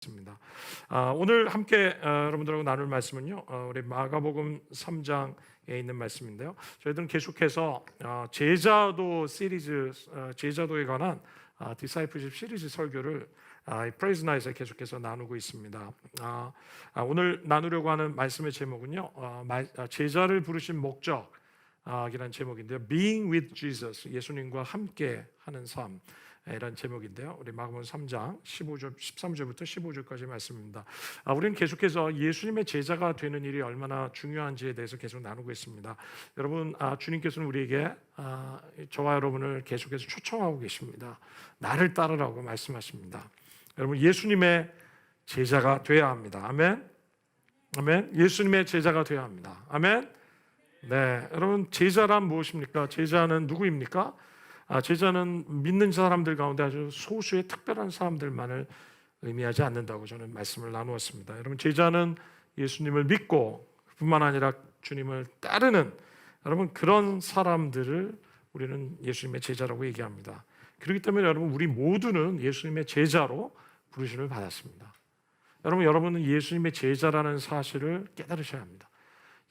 있습니다. 오늘 함께 여러분들하고 나눌 말씀은요, 우리 마가복음 3장에 있는 말씀인데요. 저희들은 계속해서 제자도 시리즈, 제자도에 관한 디사이플십 시리즈 설교를 프레이즈 나잇에 계속해서 나누고 있습니다. 오늘 나누려고 하는 말씀의 제목은요, 제자를 부르신 목적이라는 제목인데요, Being with Jesus, 예수님과 함께 하는 삶. 이런 제목인데요. 우리 마가복음 3장 15절, 13절부터 15절까지 말씀입니다. 우리는 계속해서 예수님의 제자가 되는 일이 얼마나 중요한지에 대해서 계속 나누고 있습니다. 여러분, 주님께서는 우리에게 저와 여러분을 계속해서 초청하고 계십니다. 나를 따르라고 말씀하십니다. 여러분, 예수님의 제자가 되어야 합니다. 아멘. 아멘. 예수님의 제자가 되어야 합니다. 아멘. 네, 여러분, 제자란 무엇입니까? 제자는 누구입니까? 제자는 믿는 사람들 가운데 아주 소수의 특별한 사람들만을 의미하지 않는다고 저는 말씀을 나누었습니다. 여러분, 제자는 예수님을 믿고 뿐만 아니라 주님을 따르는 여러분 그런 사람들을 우리는 예수님의 제자라고 얘기합니다. 그렇기 때문에 여러분, 우리 모두는 예수님의 제자로 부르심을 받았습니다. 여러분은 예수님의 제자라는 사실을 깨달으셔야 합니다.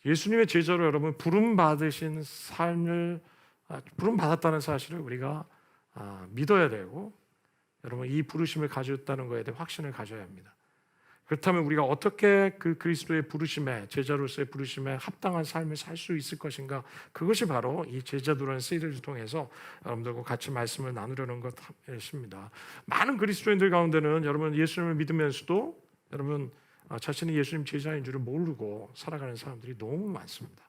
예수님의 제자로 여러분 부름 받으신 삶을 부름 받았다는 사실을 우리가 믿어야 되고, 여러분 이 부르심을 가졌다는 것에 대해 확신을 가져야 합니다. 그렇다면 우리가 어떻게 그 그리스도의 부르심에, 제자로서의 부르심에 합당한 삶을 살 수 있을 것인가? 그것이 바로 이 제자도라는 시리즈를 통해서 여러분들과 같이 말씀을 나누려는 것입니다. 많은 그리스도인들 가운데는 여러분 예수님을 믿으면서도 여러분 자신이 예수님 제자인 줄을 모르고 살아가는 사람들이 너무 많습니다.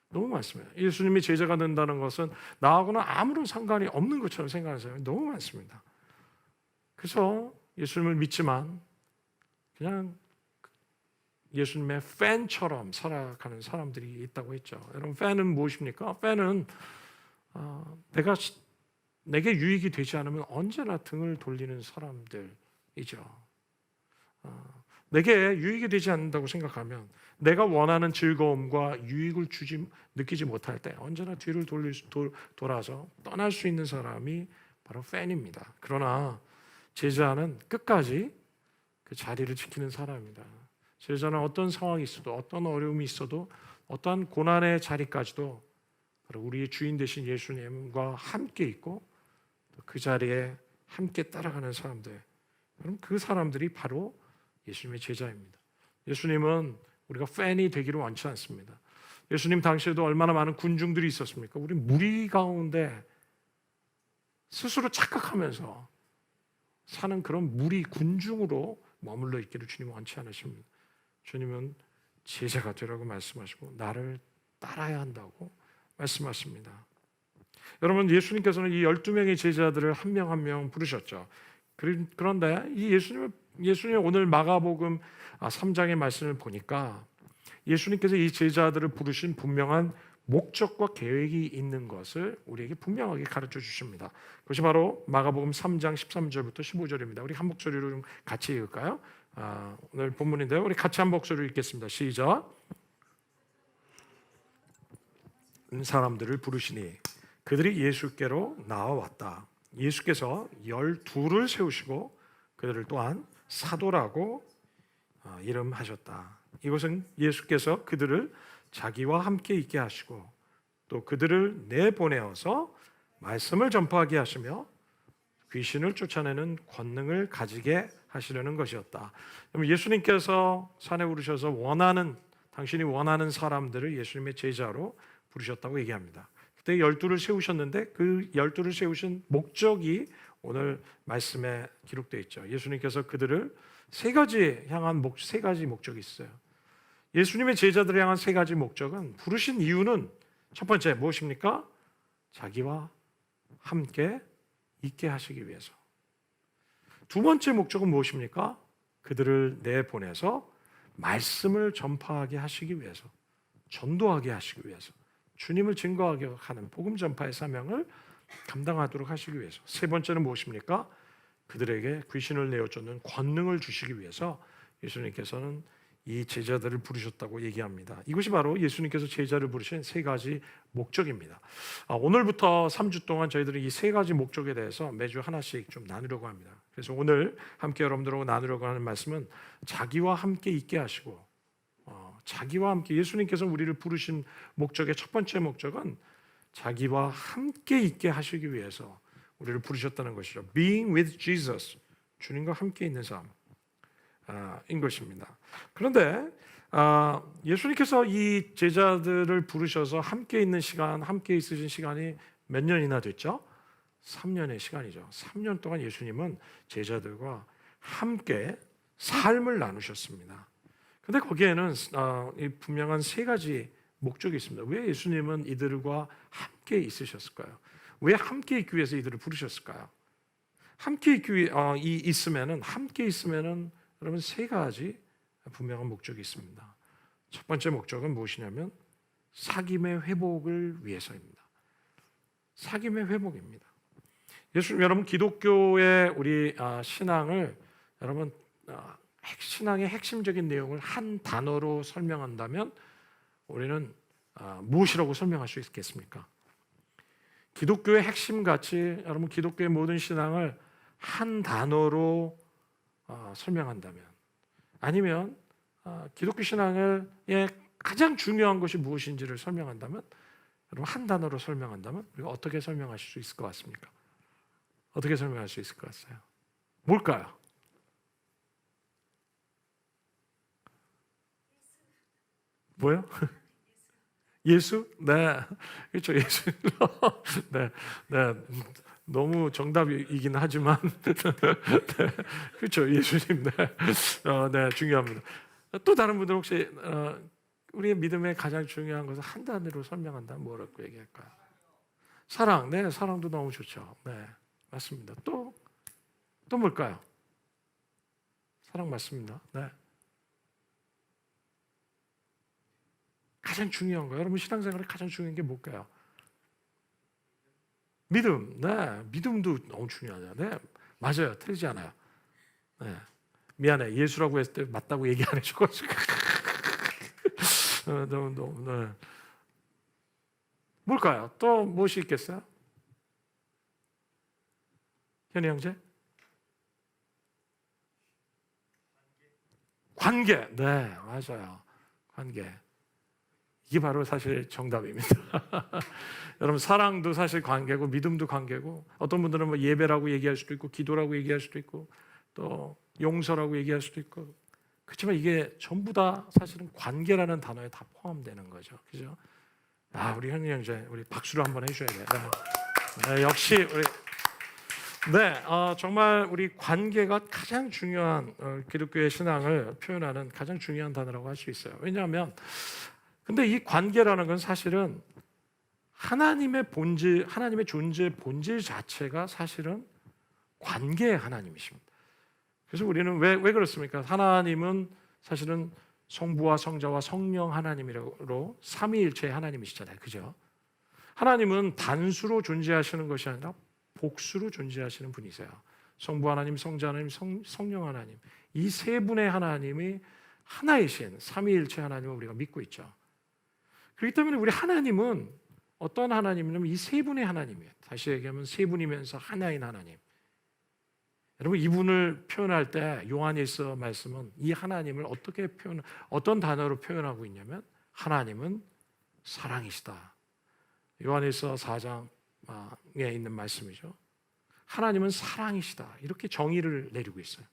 너무 많습니다. 예수님이 제자가 된다는 것은 나하고는 아무런 상관이 없는 것처럼 생각하는 사람이 너무 많습니다. 그래서 예수님을 믿지만 그냥 예수님의 팬처럼 살아가는 사람들이 있다고 했죠. 여러분, 팬은 무엇입니까? 팬은 내게 유익이 되지 않으면 언제나 등을 돌리는 사람들이죠. 내게 유익이 되지 않는다고 생각하면, 내가 원하는 즐거움과 유익을 느끼지 못할 때 언제나 뒤를 돌아서 떠날 수 있는 사람이 바로 팬입니다. 그러나 제자는 끝까지 그 자리를 지키는 사람입니다. 제자는 어떤 상황이 있어도, 어떤 어려움이 있어도, 어떤 고난의 자리까지도 바로 우리의 주인 되신 예수님과 함께 있고 그 자리에 함께 따라가는 사람들, 그럼 그 사람들이 바로 예수님의 제자입니다. 예수님은 우리가 팬이 되기를 원치 않습니다. 예수님 당시에도 얼마나 많은 군중들이 있었습니까? 우리 무리 가운데 스스로 착각하면서 사는 그런 무리 군중으로 머물러 있기를 주님은 원치 않으십니다. 주님은 제자가 되라고 말씀하시고 나를 따라야 한다고 말씀하십니다. 여러분, 예수님께서는 이 12명의 제자들을 한 명 한 명 부르셨죠. 그런데 이 예수님 오늘 마가복음 3장의 말씀을 보니까 예수님께서 이 제자들을 부르신 분명한 목적과 계획이 있는 것을 우리에게 분명하게 가르쳐 주십니다. 그것이 바로 마가복음 3장 13절부터 15절입니다. 우리 한 목소리로 좀 같이 읽을까요? 오늘 본문인데요. 우리 같이 한 목소리로 읽겠습니다. 시작. 사람들을 부르시니 그들이 예수께로 나와왔다. 예수께서 12를 세우시고 그들을 또한 사도라고 이름하셨다. 이것은 예수께서 그들을 자기와 함께 있게 하시고 또 그들을 내보내어서 말씀을 전파하게 하시며 귀신을 쫓아내는 권능을 가지게 하시려는 것이었다. 예수님께서 산에 오르셔서 당신이 원하는 사람들을 예수님의 제자로 부르셨다고 얘기합니다. 그때 12를 세우셨는데 그 12를 세우신 목적이 오늘 말씀에 기록되어 있죠. 예수님께서 그들을 세 가지 목적이 있어요. 예수님의 제자들을 향한 세 가지 목적은, 부르신 이유는 첫 번째 무엇입니까? 자기와 함께 있게 하시기 위해서. 두 번째 목적은 무엇입니까? 그들을 내보내서 말씀을 전파하게 하시기 위해서, 전도하게 하시기 위해서, 주님을 증거하게 하는 복음 전파의 사명을 감당하도록 하시기 위해서. 세 번째는 무엇입니까? 그들에게 귀신을 내어쫓는 권능을 주시기 위해서 예수님께서는 이 제자들을 부르셨다고 얘기합니다. 이것이 바로 예수님께서 제자를 부르신 세 가지 목적입니다. 오늘부터 3주 동안 저희들은 이 세 가지 목적에 대해서 매주 하나씩 좀 나누려고 합니다. 그래서 오늘 함께 여러분들하고 나누려고 하는 말씀은 자기와 함께 있게 하시고, 자기와 함께, 예수님께서 우리를 부르신 목적의 첫 번째 목적은 자기와 함께 있게 하시기 위해서 우리를 부르셨다는 것이죠. Being with Jesus, 주님과 함께 있는 삶인 것입니다. 그런데 예수님께서 이 제자들을 부르셔서 함께 있는 시간, 함께 있으신 시간이 몇 년이나 됐죠? 3년의 시간이죠. 3년 동안 예수님은 제자들과 함께 삶을 나누셨습니다. 근데 거기에는 분명한 세 가지 목적이 있습니다. 왜 예수님은 이들과 함께 있으셨을까요? 왜 함께 있기 위해서 이들을 부르셨을까요? 함께 있으면은 여러분 세 가지 분명한 목적이 있습니다. 첫 번째 목적은 무엇이냐면 사귐의 회복을 위해서입니다. 사귐의 회복입니다. 여러분 기독교의 우리 신앙을 여러분 신앙의 핵심적인 내용을 한 단어로 설명한다면 우리는 무엇이라고 설명할 수 있겠습니까? 기독교의 핵심같이 여러분 기독교의 모든 신앙을 한 단어로 설명한다면, 아니면 기독교 신앙의 가장 중요한 것이 무엇인지를 설명한다면, 여러분 한 단어로 설명한다면 우리가 어떻게 설명하실 수 있을 것 같습니까? 어떻게 설명할 수 있을 것 같아요? 뭘까요? 뭐요? 예수? 네, 그렇죠. 예수. 네, 네. 너무 정답이긴 하지만, 네, 그렇죠. 예수님. 네, 네, 중요합니다. 또 다른 분들 혹시 우리의 믿음의 가장 중요한 것을 한 단어로 설명한다면 뭐라고 얘기할까요? 사랑. 네, 사랑도 너무 좋죠. 네, 맞습니다. 또 뭘까요? 사랑 맞습니다. 네. 가장 중요한 거, 여러분 신앙생활에 가장 중요한 게 뭘까요? 믿음. 네, 믿음도 너무 중요하죠. 네, 맞아요. 틀리지 않아요. 네, 미안해. 예수라고 했을 때 맞다고 얘기 안 해줘가지고. 너무. 네. 뭘까요? 또 무엇이 있겠어요? 현희 형제? 관계. 네, 맞아요. 관계. 이게 바로 사실 정답입니다. 여러분 사랑도 사실 관계고 믿음도 관계고, 어떤 분들은 뭐 예배라고 얘기할 수도 있고 기도라고 얘기할 수도 있고 또 용서라고 얘기할 수도 있고, 그렇지만 이게 전부 다 사실은 관계라는 단어에 다 포함되는 거죠. 그죠? 우리 현희 형제 우리 박수를 한번 해줘야 돼요. 네, 역시 우리 네, 정말 우리 관계가 가장 중요한 기독교의 신앙을 표현하는 가장 중요한 단어라고 할 수 있어요. 왜냐하면 근데 이 관계라는 건 사실은 하나님의 본질, 하나님의 존재 본질 자체가 사실은 관계의 하나님이십니다. 그래서 우리는 왜 그렇습니까? 하나님은 사실은 성부와 성자와 성령 하나님이라고 삼위일체의 하나님이시잖아요. 그죠? 하나님은 단수로 존재하시는 것이 아니라 복수로 존재하시는 분이세요. 성부 하나님, 성자 하나님, 성령 하나님, 이 세 분의 하나님이 하나이신 삼위일체 하나님을 우리가 믿고 있죠. 그렇기 때문에 우리 하나님은 어떤 하나님이냐면 이 세 분의 하나님이에요. 다시 얘기하면 세 분이면서 하나인 하나님. 여러분 이분을 표현할 때 요한일서 말씀은 이 하나님을 어떤 단어로 표현하고 있냐면 하나님은 사랑이시다. 요한일서 4장에 있는 말씀이죠. 하나님은 사랑이시다. 이렇게 정의를 내리고 있어요.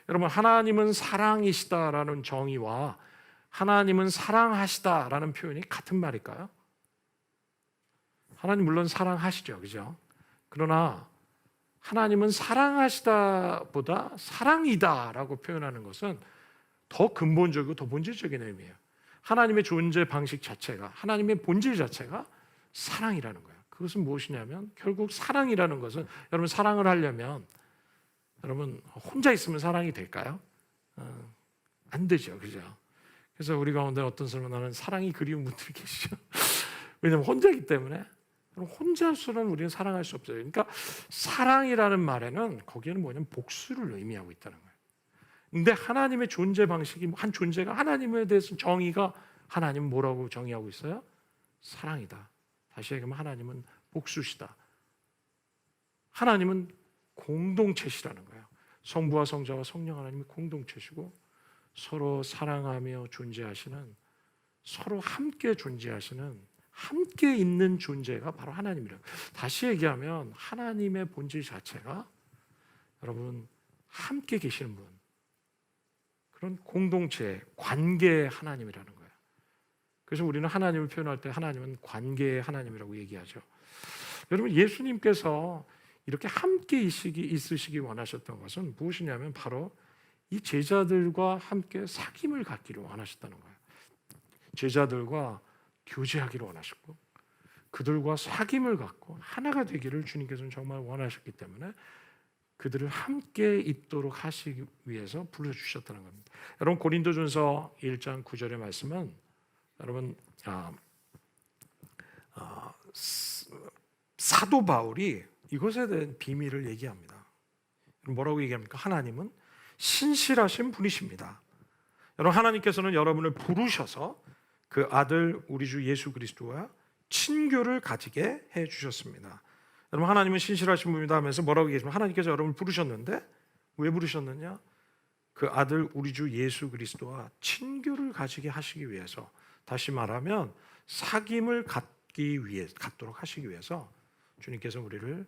여러분 하나님은 사랑이시다라는 정의와 하나님은 사랑하시다라는 표현이 같은 말일까요? 하나님 물론 사랑하시죠. 그죠? 그러나 하나님은 사랑하시다보다 사랑이다라고 표현하는 것은 더 근본적이고 더 본질적인 의미예요. 하나님의 존재 방식 자체가, 하나님의 본질 자체가 사랑이라는 거예요. 그것은 무엇이냐면 결국 사랑이라는 것은, 여러분 사랑을 하려면 여러분 혼자 있으면 사랑이 될까요? 안 되죠. 그죠? 그래서 우리 가운데 어떤 사람은 나는 사랑이 그리운 분들이 계시죠. 왜냐하면 혼자이기 때문에. 혼자서는 우리는 사랑할 수 없어요. 그러니까 사랑이라는 말에는 거기에는 뭐냐면 복수를 의미하고 있다는 거예요. 근데 하나님의 존재 방식이, 한 존재가 하나님에 대해서 정의가, 하나님은 뭐라고 정의하고 있어요? 사랑이다. 다시 얘기하면 하나님은 복수시다. 하나님은 공동체시라는 거예요. 성부와 성자와 성령 하나님이 공동체시고 서로 사랑하며 존재하시는, 서로 함께 존재하시는, 함께 있는 존재가 바로 하나님이라고. 다시 얘기하면 하나님의 본질 자체가 여러분 함께 계시는 분, 그런 공동체, 관계의 하나님이라는 거예요. 그래서 우리는 하나님을 표현할 때 하나님은 관계의 하나님이라고 얘기하죠. 여러분, 예수님께서 이렇게 함께 있으시기 원하셨던 것은 무엇이냐면 바로 이 제자들과 함께 사귐을 갖기를 원하셨다는 거예요. 제자들과 교제하기를 원하셨고 그들과 사귐을 갖고 하나가 되기를 주님께서는 정말 원하셨기 때문에 그들을 함께 있도록 하시기 위해서 불러주셨다는 겁니다. 여러분, 고린도전서 1장 9절의 말씀은 여러분 사도 바울이 이것에 대한 비밀을 얘기합니다. 뭐라고 얘기합니까? 하나님은 신실하신 분이십니다. 여러분, 하나님께서는 여러분을 부르셔서 그 아들 우리 주 예수 그리스도와 친교를 가지게 해 주셨습니다. 여러분, 하나님은 신실하신 분이다 하면서 뭐라고 얘기했습니까? 하나님께서 여러분을 부르셨는데 왜 부르셨느냐? 그 아들 우리 주 예수 그리스도와 친교를 가지게 하시기 위해서, 다시 말하면 사귐을 갖도록 하시기 위해서 주님께서 우리를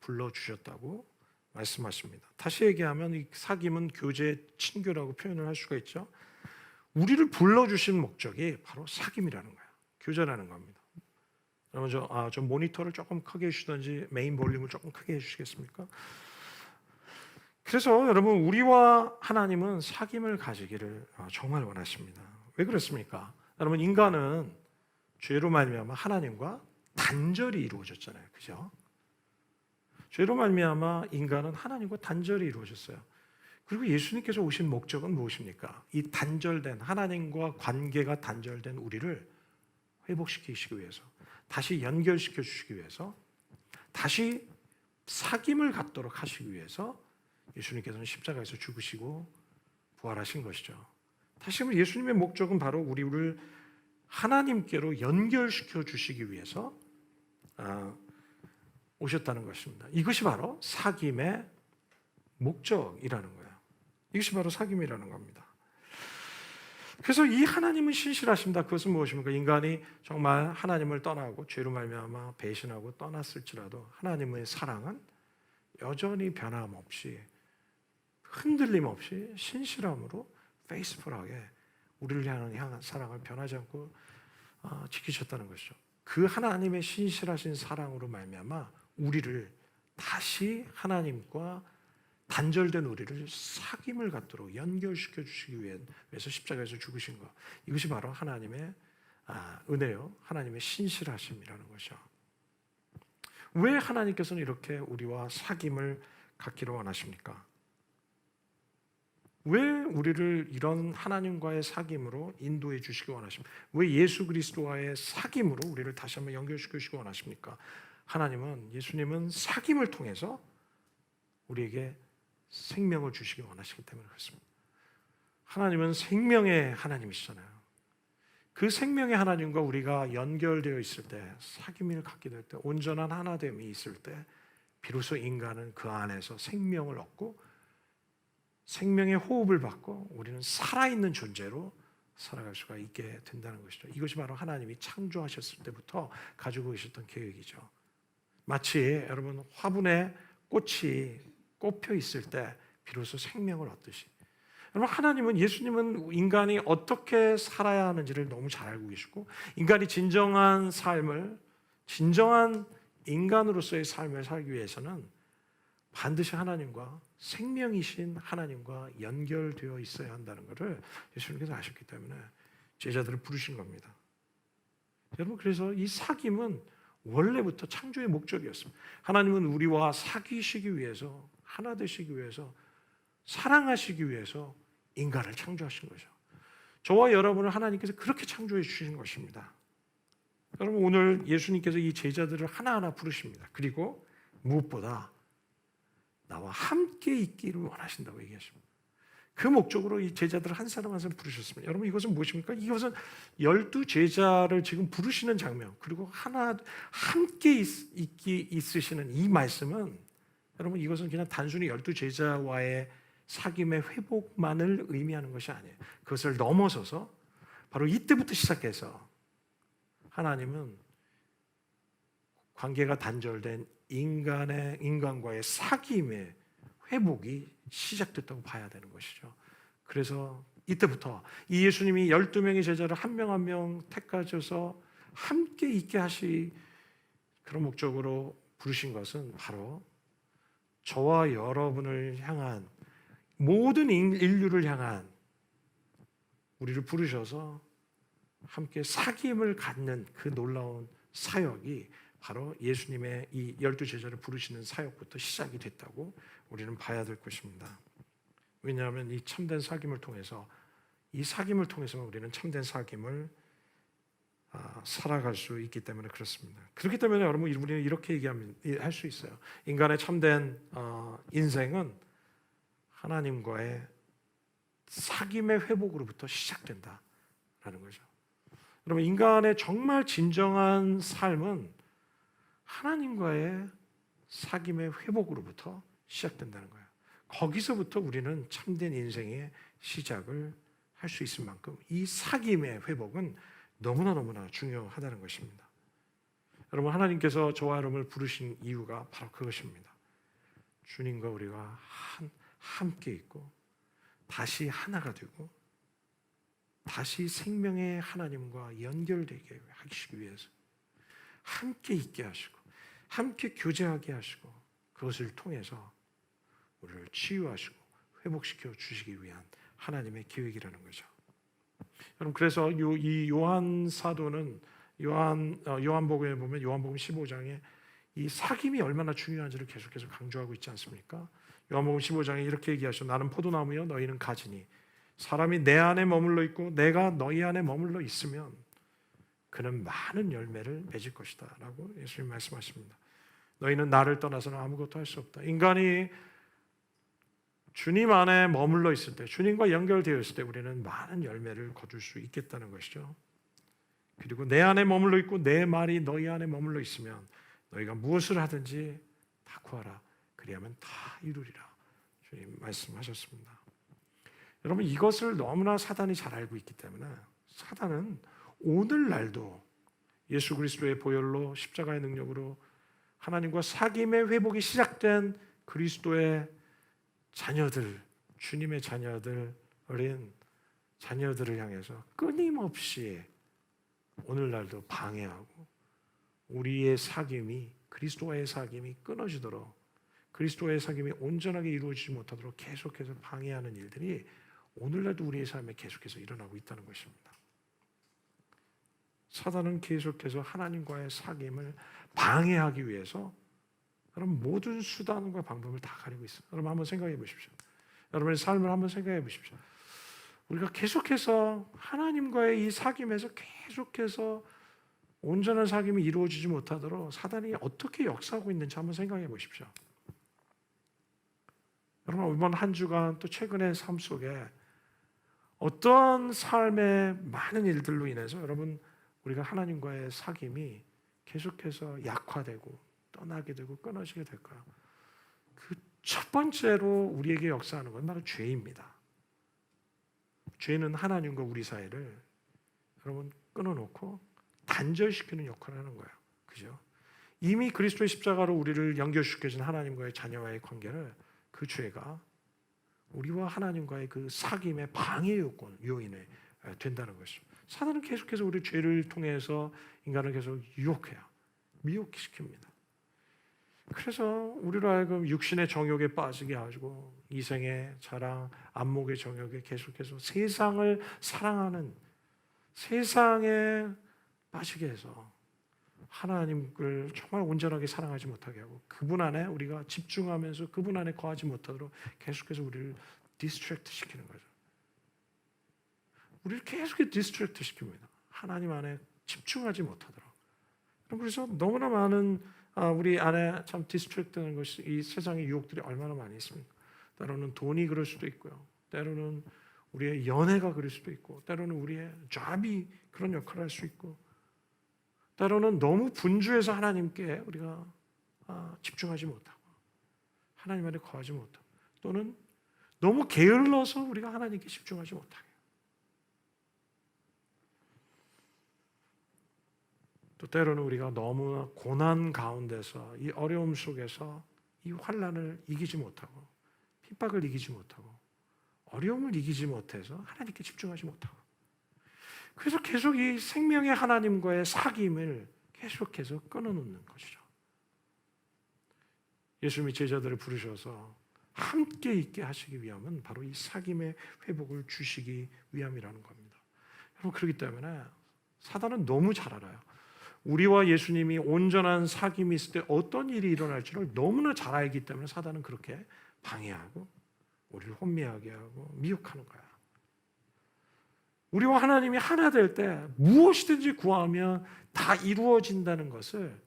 불러주셨다고 말씀하십니다. 다시 얘기하면 이 사귐은 교제, 친교라고 표현을 할 수가 있죠. 우리를 불러주신 목적이 바로 사귐이라는 거예요. 교제라는 겁니다. 여러분, 저 모니터를 조금 크게 해주시든지 메인 볼륨을 조금 크게 해주시겠습니까? 그래서 여러분, 우리와 하나님은 사귐을 가지기를 정말 원하십니다. 왜 그렇습니까? 여러분, 인간은 죄로 말미암아 하나님과 단절이 이루어졌잖아요. 그죠? 죄로 말미암아 인간은 하나님과 단절이 이루어졌어요. 그리고 예수님께서 오신 목적은 무엇입니까? 이 단절된, 하나님과 관계가 단절된 우리를 회복시키시기 위해서, 다시 연결시켜 주시기 위해서, 다시 사귐을 갖도록 하시기 위해서 예수님께서는 십자가에서 죽으시고 부활하신 것이죠. 다시 말하면 예수님의 목적은 바로 우리를 하나님께로 연결시켜 주시기 위해서 오셨다는 것입니다. 이것이 바로 사귐의 목적이라는 거예요. 이것이 바로 사귐이라는 겁니다. 그래서 이 하나님은 신실하십니다. 그것은 무엇입니까? 인간이 정말 하나님을 떠나고 죄로 말미암아 배신하고 떠났을지라도 하나님의 사랑은 여전히 변함없이, 흔들림 없이 신실함으로 페이스풀하게 우리를 향한 사랑을 변하지 않고 지키셨다는 것이죠. 그 하나님의 신실하신 사랑으로 말미암아 우리를 다시 하나님과 단절된 우리를 사귐을 갖도록 연결시켜 주시기 위해서 십자가에서 죽으신 것, 이것이 바로 하나님의 은혜요, 하나님의 신실하심이라는 것이죠. 왜 하나님께서는 이렇게 우리와 사귐을 갖기를 원하십니까? 왜 우리를 이런 하나님과의 사귐으로 인도해 주시기 원하십니까? 왜 예수 그리스도와의 사귐으로 우리를 다시 한번 연결시켜 주시기 원하십니까? 하나님은, 예수님은 사귐을 통해서 우리에게 생명을 주시기 원하시기 때문에 그렇습니다. 하나님은 생명의 하나님이시잖아요. 그 생명의 하나님과 우리가 연결되어 있을 때, 사귐을 갖게 될 때, 온전한 하나됨이 있을 때 비로소 인간은 그 안에서 생명을 얻고 생명의 호흡을 받고 우리는 살아있는 존재로 살아갈 수가 있게 된다는 것이죠. 이것이 바로 하나님이 창조하셨을 때부터 가지고 계셨던 계획이죠. 마치 여러분, 화분에 꽃이 꼽혀 있을 때 비로소 생명을 얻듯이, 여러분, 하나님은, 예수님은 인간이 어떻게 살아야 하는지를 너무 잘 알고 계시고, 인간이 진정한 삶을, 진정한 인간으로서의 삶을 살기 위해서는 반드시 하나님과, 생명이신 하나님과 연결되어 있어야 한다는 것을 예수님께서 아셨기 때문에 제자들을 부르신 겁니다. 여러분, 그래서 이 사귐은 원래부터 창조의 목적이었습니다. 하나님은 우리와 사귀시기 위해서, 하나 되시기 위해서, 사랑하시기 위해서 인간을 창조하신 거죠. 저와 여러분을 하나님께서 그렇게 창조해 주신 것입니다. 여러분, 오늘 예수님께서 이 제자들을 하나하나 부르십니다. 그리고 무엇보다 나와 함께 있기를 원하신다고 얘기하십니다. 그 목적으로 이 제자들을 한 사람 한 사람 부르셨습니다. 여러분, 이것은 무엇입니까? 이것은 12 제자를 지금 부르시는 장면, 그리고 하나 함께 있으시는 이 말씀은 여러분, 이것은 그냥 단순히 12제자와의 사귐의 회복만을 의미하는 것이 아니에요. 그것을 넘어서서 바로 이때부터 시작해서 하나님은 관계가 단절된 인간과의 사귐의 회복이 시작됐다고 봐야 되는 것이죠. 그래서 이때부터 이 예수님이 12명의 제자를 한 명 한 명 택하셔서 함께 있게 하시 그런 목적으로 부르신 것은 바로 저와 여러분을 향한, 모든 인류를 향한, 우리를 부르셔서 함께 사귐을 갖는 그 놀라운 사역이 바로 예수님의 이 12제자를 부르시는 사역부터 시작이 됐다고 우리는 봐야 될 것입니다. 왜냐하면 이 참된 사귐을 통해서, 이 사귐을 통해서만 우리는 참된 사귐을 살아갈 수 있기 때문에 그렇습니다. 그렇기 때문에 여러분, 우리는 이렇게 할 수 있어요. 인간의 참된 인생은 하나님과의 사귐의 회복으로부터 시작된다라는 거죠. 여러분, 인간의 정말 진정한 삶은 하나님과의 사귐의 회복으로부터 시작된다는 거예요. 거기서부터 우리는 참된 인생의 시작을 할 수 있을 만큼 이 사귐의 회복은 너무나 중요하다는 것입니다. 여러분, 하나님께서 저와 여러분을 부르신 이유가 바로 그것입니다. 주님과 우리가 함께 있고 다시 하나가 되고 다시 생명의 하나님과 연결되게 하시기 위해서 함께 있게 하시고 함께 교제하게 하시고 그것을 통해서 우리를 치유하시고 회복시켜 주시기 위한 하나님의 계획이라는 거죠. 여러분, 그래서 이 요한 사도는 요한복음에 보면 요한복음 15장에 이 사귐이 얼마나 중요한지를 계속해서 강조하고 있지 않습니까? 요한복음 15장에 이렇게 얘기하시죠. 나는 포도나무여 너희는 가지니 사람이 내 안에 머물러 있고 내가 너희 안에 머물러 있으면 그는 많은 열매를 맺을 것이다 라고 예수님 말씀하십니다. 너희는 나를 떠나서는 아무것도 할 수 없다. 인간이 주님 안에 머물러 있을 때, 주님과 연결되어 있을 때 우리는 많은 열매를 거둘 수 있겠다는 것이죠. 그리고 내 안에 머물러 있고 내 말이 너희 안에 머물러 있으면 너희가 무엇을 하든지 다 구하라. 그리하면 다 이루리라. 주님 말씀하셨습니다. 여러분, 이것을 너무나 사단이 잘 알고 있기 때문에 사단은 오늘날도 예수 그리스도의 보혈로 십자가의 능력으로 하나님과 사귐의 회복이 시작된 그리스도의 자녀들, 주님의 자녀들, 어린 자녀들을 향해서 끊임없이 오늘날도 방해하고 우리의 사귐이, 그리스도와의 사귐이 끊어지도록, 그리스도와의 사귐이 온전하게 이루어지지 못하도록 계속해서 방해하는 일들이 오늘날도 우리의 삶에 계속해서 일어나고 있다는 것입니다. 사단은 계속해서 하나님과의 사귐을 방해하기 위해서 여러분 모든 수단과 방법을 다 가리고 있어요. 여러분 한번 생각해 보십시오. 여러분의 삶을 한번 생각해 보십시오. 우리가 계속해서 하나님과의 이 사귐에서 계속해서 온전한 사귐이 이루어지지 못하도록 사단이 어떻게 역사하고 있는지 한번 생각해 보십시오. 여러분, 이번 한 주간 또 최근의 삶 속에 어떤 삶의 많은 일들로 인해서 여러분 우리가 하나님과의 사귐이 계속해서 약화되고 떠나게 되고 끊어지게 될까요? 그 첫 번째로 우리에게 역사하는 건 바로 죄입니다. 죄는 하나님과 우리 사이를 여러분 끊어놓고 단절시키는 역할을 하는 거예요. 그죠? 이미 그리스도의 십자가로 우리를 연결시켜준 하나님과의 자녀와의 관계를 그 죄가 우리와 하나님과의 그 사귐의 방해 요인이 된다는 것이죠. 사단은 계속해서 우리 죄를 통해서 인간을 계속 유혹해요. 미혹시킵니다. 그래서 우리로 하여금 육신의 정욕에 빠지게 하고 이생의 자랑, 안목의 정욕에 계속해서 세상을 사랑하는, 세상에 빠지게 해서 하나님을 정말 온전하게 사랑하지 못하게 하고 그분 안에 우리가 집중하면서 그분 안에 거하지 못하도록 계속해서 우리를 디스트랙트 시키는 거죠. 우리를 계속 디스트랙트 시킵니다. 하나님 안에 집중하지 못하도록. 그래서 너무나 많은 우리 안에 참 디스트랙트되는 것이 이 세상의 유혹들이 얼마나 많이 있습니까? 때로는 돈이 그럴 수도 있고요. 때로는 우리의 연애가 그럴 수도 있고 때로는 우리의 잡이 그런 역할을 할 수 있고 때로는 너무 분주해서 하나님께 우리가 집중하지 못하고 하나님 안에 거하지 못하고, 또는 너무 게을러서 우리가 하나님께 집중하지 못하게, 또 때로는 우리가 너무 고난 가운데서, 이 어려움 속에서 이 환난을 이기지 못하고, 핍박을 이기지 못하고, 어려움을 이기지 못해서 하나님께 집중하지 못하고, 그래서 계속 이 생명의 하나님과의 사귐을 계속해서 끊어놓는 것이죠. 예수님이 제자들을 부르셔서 함께 있게 하시기 위함은 바로 이 사귐의 회복을 주시기 위함이라는 겁니다. 여러분, 그렇기 때문에 사단은 너무 잘 알아요. 우리와 예수님이 온전한 사귐이 있을 때 어떤 일이 일어날지를 너무나 잘 알기 때문에 사단은 그렇게 방해하고 우리를 혼미하게 하고 미혹하는 거야. 우리와 하나님이 하나 될 때 무엇이든지 구하면 다 이루어진다는 것을,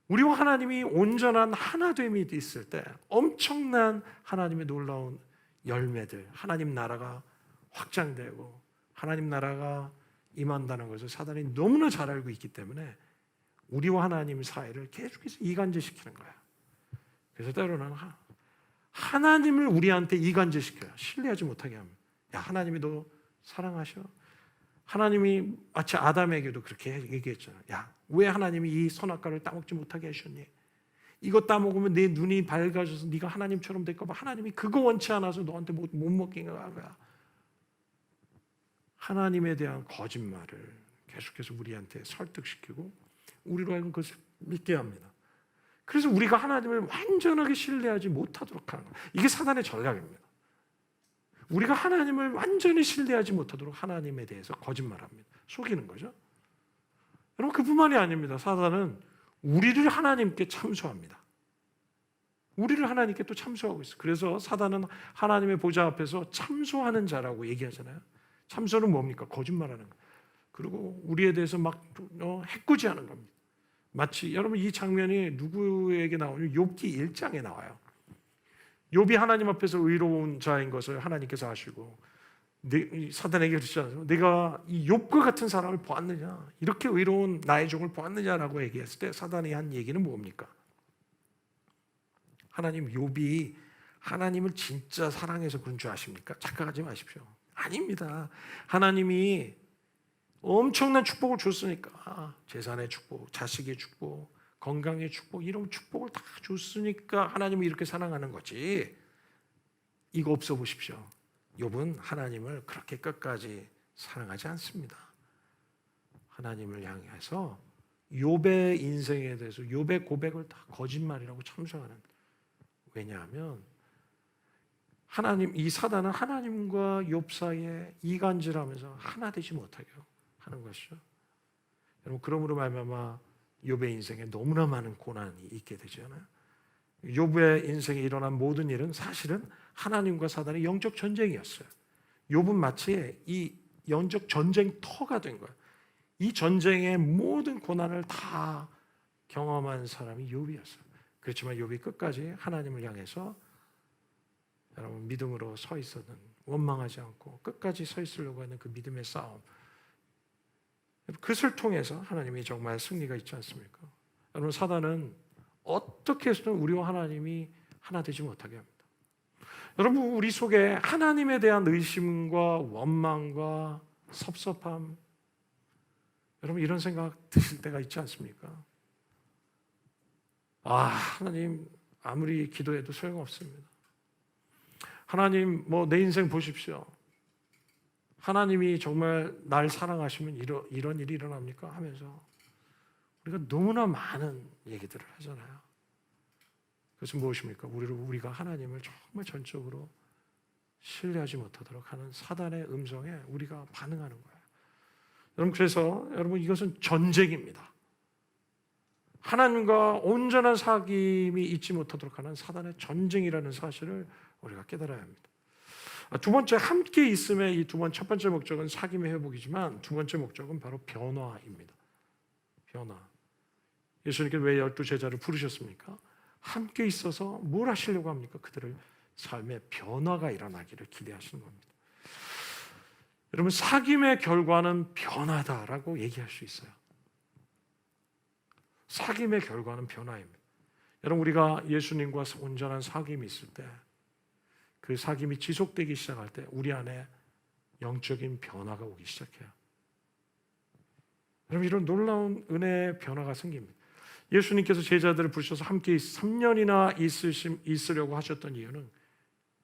우리와 하나님이 온전한 하나됨이 있을 때 엄청난 하나님의 놀라운 열매들, 하나님 나라가 확장되고 하나님 나라가 임한다는 것을 사단이 너무나 잘 알고 있기 때문에 우리와 하나님 사이를 계속해서 이간질시키는 거야. 그래서 때로는 하나님을 우리한테 이간질시켜요. 신뢰하지 못하게 합니다. 야, 하나님이 너 사랑하셔? 하나님이 마치 아담에게도 그렇게 얘기했잖아요. 야, 왜 하나님이 이 선악과를 따먹지 못하게 하셨니? 이거 따먹으면 내 눈이 밝아져서 네가 하나님처럼 될까 봐. 하나님이 그거 원치 않아서 너한테 못 먹게 한 거야. 하나님에 대한 거짓말을 계속해서 우리한테 설득시키고 우리로 하여금 그것을 믿게 합니다. 그래서 우리가 하나님을 완전하게 신뢰하지 못하도록 하는 거예요. 이게 사단의 전략입니다. 우리가 하나님을 완전히 신뢰하지 못하도록 하나님에 대해서 거짓말합니다. 속이는 거죠. 여러분, 그뿐만이 아닙니다. 사단은 우리를 하나님께 참소합니다. 우리를 하나님께 또 참소하고 있어요. 그래서 사단은 하나님의 보좌 앞에서 참소하는 자라고 얘기하잖아요. 참소는 뭡니까? 거짓말하는 거. 그리고 우리에 대해서 막 해코지하는 겁니다. 마치 여러분, 이 장면이 누구에게 나오냐면 욥기 1장에 나와요. 욥이 하나님 앞에서 의로운 자인 것을 하나님께서 아시고 사단에게 그러시잖아요. 내가 이 욥과 같은 사람을 보았느냐, 이렇게 의로운 나의 종을 보았느냐라고 얘기했을 때 사단이 한 얘기는 뭡니까? 하나님, 욥이 하나님을 진짜 사랑해서 그런 줄 아십니까? 착각하지 마십시오. 아닙니다. 하나님이 엄청난 축복을 줬으니까, 재산의 축복, 자식의 축복, 건강의 축복, 이런 축복을 다 줬으니까 하나님이 이렇게 사랑하는 거지. 이거 없어 보십시오. 욥은 하나님을 그렇게 끝까지 사랑하지 않습니다. 하나님을 향해서 욥의 인생에 대해서 욥의 고백을 다 거짓말이라고 참소하는. 왜냐하면 이 사단은 하나님과 욥 사이에 이간질하면서 하나 되지 못하게 하는 것이죠. 여러분, 그러므로 말미암아 욥의 인생에 너무나 많은 고난이 있게 되잖아요. 욥의 인생에 일어난 모든 일은 사실은 하나님과 사단의 영적 전쟁이었어요. 욥은 마치 이 영적 전쟁터가 된 거예요. 이 전쟁의 모든 고난을 다 경험한 사람이 욥이었어요. 그렇지만 욥이 끝까지 하나님을 향해서 여러분 믿음으로 서 있었는, 원망하지 않고 끝까지 서 있으려고 하는 그 믿음의 싸움, 그것을 통해서 하나님이 정말 승리가 있지 않습니까? 여러분, 사단은 어떻게 해서든 우리와 하나님이 하나 되지 못하게 합니다. 여러분, 우리 속에 하나님에 대한 의심과 원망과 섭섭함, 여러분 이런 생각 드실 때가 있지 않습니까? 하나님 아무리 기도해도 소용없습니다. 하나님, 내 인생 보십시오. 하나님이 정말 날 사랑하시면 이런 일이 일어납니까? 하면서 우리가 너무나 많은 얘기들을 하잖아요. 그것은 무엇입니까? 우리가 하나님을 정말 전적으로 신뢰하지 못하도록 하는 사단의 음성에 우리가 반응하는 거예요. 여러분, 그래서 여러분, 이것은 전쟁입니다. 하나님과 온전한 사귐이 있지 못하도록 하는 사단의 전쟁이라는 사실을 우리가 깨달아야 합니다. 두 번째, 함께 있음의 첫 번째 목적은 사귐의 회복이지만 두 번째 목적은 바로 변화입니다. 변화. 예수님께서 왜 12제자를 부르셨습니까? 함께 있어서 뭘 하시려고 합니까? 그들의 삶에 변화가 일어나기를 기대하시는 겁니다. 여러분, 사귐의 결과는 변화다라고 얘기할 수 있어요. 사귐의 결과는 변화입니다. 여러분, 우리가 예수님과 온전한 사귐이 있을 때, 그 사귐이 지속되기 시작할 때 우리 안에 영적인 변화가 오기 시작해요. 여러분, 이런 놀라운 은혜의 변화가 생깁니다. 예수님께서 제자들을 부르셔서 함께 3년이나 있으려고 하셨던 이유는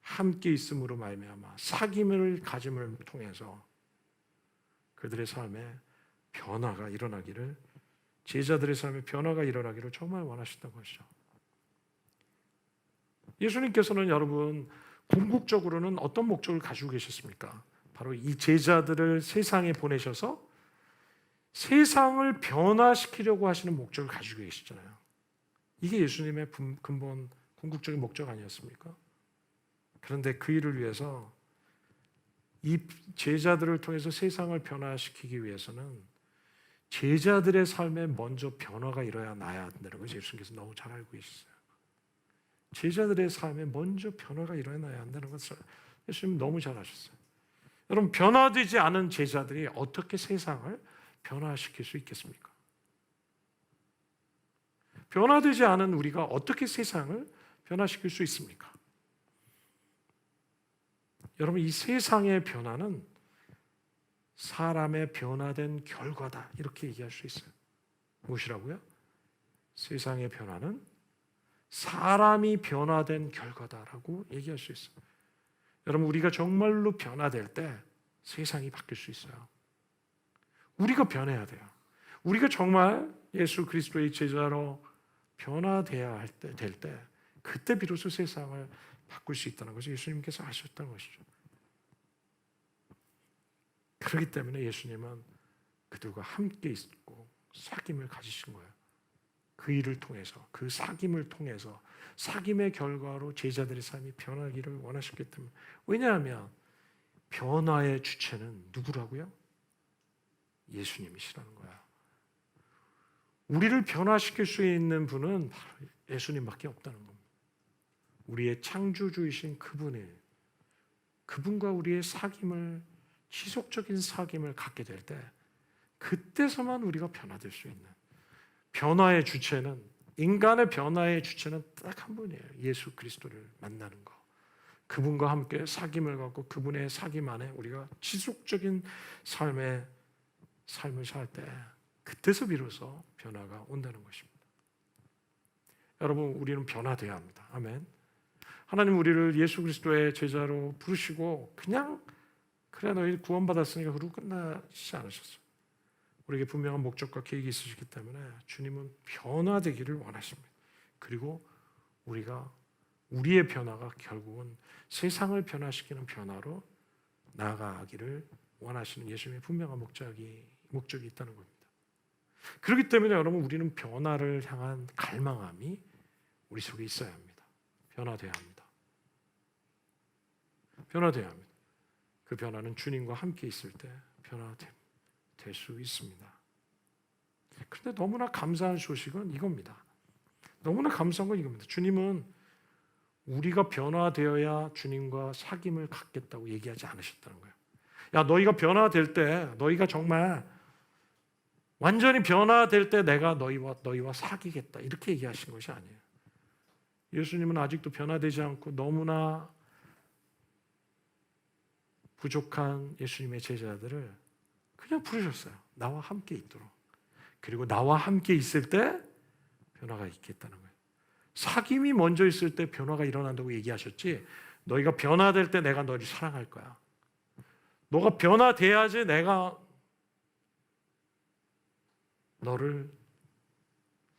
함께 있음으로 말미암아 사귐을 가짐을 통해서 그들의 삶에 변화가 일어나기를, 제자들의 삶에 변화가 일어나기를 정말 원하셨던 것이죠. 예수님께서는 여러분 궁극적으로는 어떤 목적을 가지고 계셨습니까? 바로 이 제자들을 세상에 보내셔서 세상을 변화시키려고 하시는 목적을 가지고 계시잖아요. 이게 예수님의 근본 궁극적인 목적 아니었습니까? 그런데 그 일을 위해서 이 제자들을 통해서 세상을 변화시키기 위해서는 제자들의 삶에 먼저 변화가 일어나야 한다는 것을 예수님께서 너무 잘 알고 계셨어요. 제자들의 삶에 먼저 변화가 일어나야 한다는 것을 예수님 너무 잘 아셨어요. 여러분, 변화되지 않은 제자들이 어떻게 세상을 변화시킬 수 있겠습니까? 변화되지 않은 우리가 어떻게 세상을 변화시킬 수 있습니까? 여러분, 이 세상의 변화는 사람의 변화된 결과다, 이렇게 얘기할 수 있어요. 무엇이라고요? 세상의 변화는 사람이 변화된 결과다라고 얘기할 수 있어요. 여러분, 우리가 정말로 변화될 때 세상이 바뀔 수 있어요. 우리가 변해야 돼요. 우리가 정말 예수 그리스도의 제자로 변화돼야 될 때, 그때 비로소 세상을 바꿀 수 있다는 것을 예수님께서 하셨다는 것이죠. 그렇기 때문에 예수님은 그들과 함께 있고 사귐을 가지신 거예요. 그 일을 통해서, 그 사귐을 통해서, 사귐의 결과로 제자들의 삶이 변하기를 원하셨기 때문에. 왜냐하면 변화의 주체는 누구라고요? 예수님이시라는 거야. 우리를 변화시킬 수 있는 분은 바로 예수님밖에 없다는 겁니다. 우리의 창조주이신 그분과 우리의 사귐을, 지속적인 사귐을 갖게 될 때, 그때서만 우리가 변화될 수 있는, 변화의 주체는, 인간의 변화의 주체는 딱 한 분이에요. 예수 그리스도를 만나는 거. 그분과 함께 사귐을 갖고 그분의 사귐 안에 우리가 지속적인 삶을 살 때, 그때서 비로소 변화가 온다는 것입니다. 여러분, 우리는 변화되어야 합니다. 아멘. 하나님 우리를 예수 그리스도의 제자로 부르시고 그냥 그래 너희 구원받았으니까 그러고 끝나시지 않으셨어요. 우리에게 분명한 목적과 계획이 있으시기 때문에 주님은 변화되기를 원하십니다. 그리고 우리의 변화가 결국은 세상을 변화시키는 변화로 나아가기를 원하시는 예수님의 분명한 목적이 있다는 겁니다. 그렇기 때문에 여러분, 우리는 변화를 향한 갈망함이 우리 속에 있어야 합니다. 변화되어야 합니다. 변화되어야 합니다. 그 변화는 주님과 함께 있을 때 변화될 수 있습니다. 그런데 너무나 감사한 소식은 이겁니다. 너무나 감사한 건 이겁니다. 주님은 우리가 변화되어야 주님과 사귐을 갖겠다고 얘기하지 않으셨다는 거예요. 야, 너희가 변화될 때, 너희가 정말 완전히 변화될 때 내가 너희와 사귀겠다, 이렇게 얘기하신 것이 아니에요. 예수님은 아직도 변화되지 않고 너무나 부족한 예수님의 제자들을 그냥 부르셨어요. 나와 함께 있도록. 그리고 나와 함께 있을 때 변화가 있겠다는 거예요. 사귐이 먼저 있을 때 변화가 일어난다고 얘기하셨지, 너희가 변화될 때 내가 너를 사랑할 거야. 너가 변화돼야지 내가 너를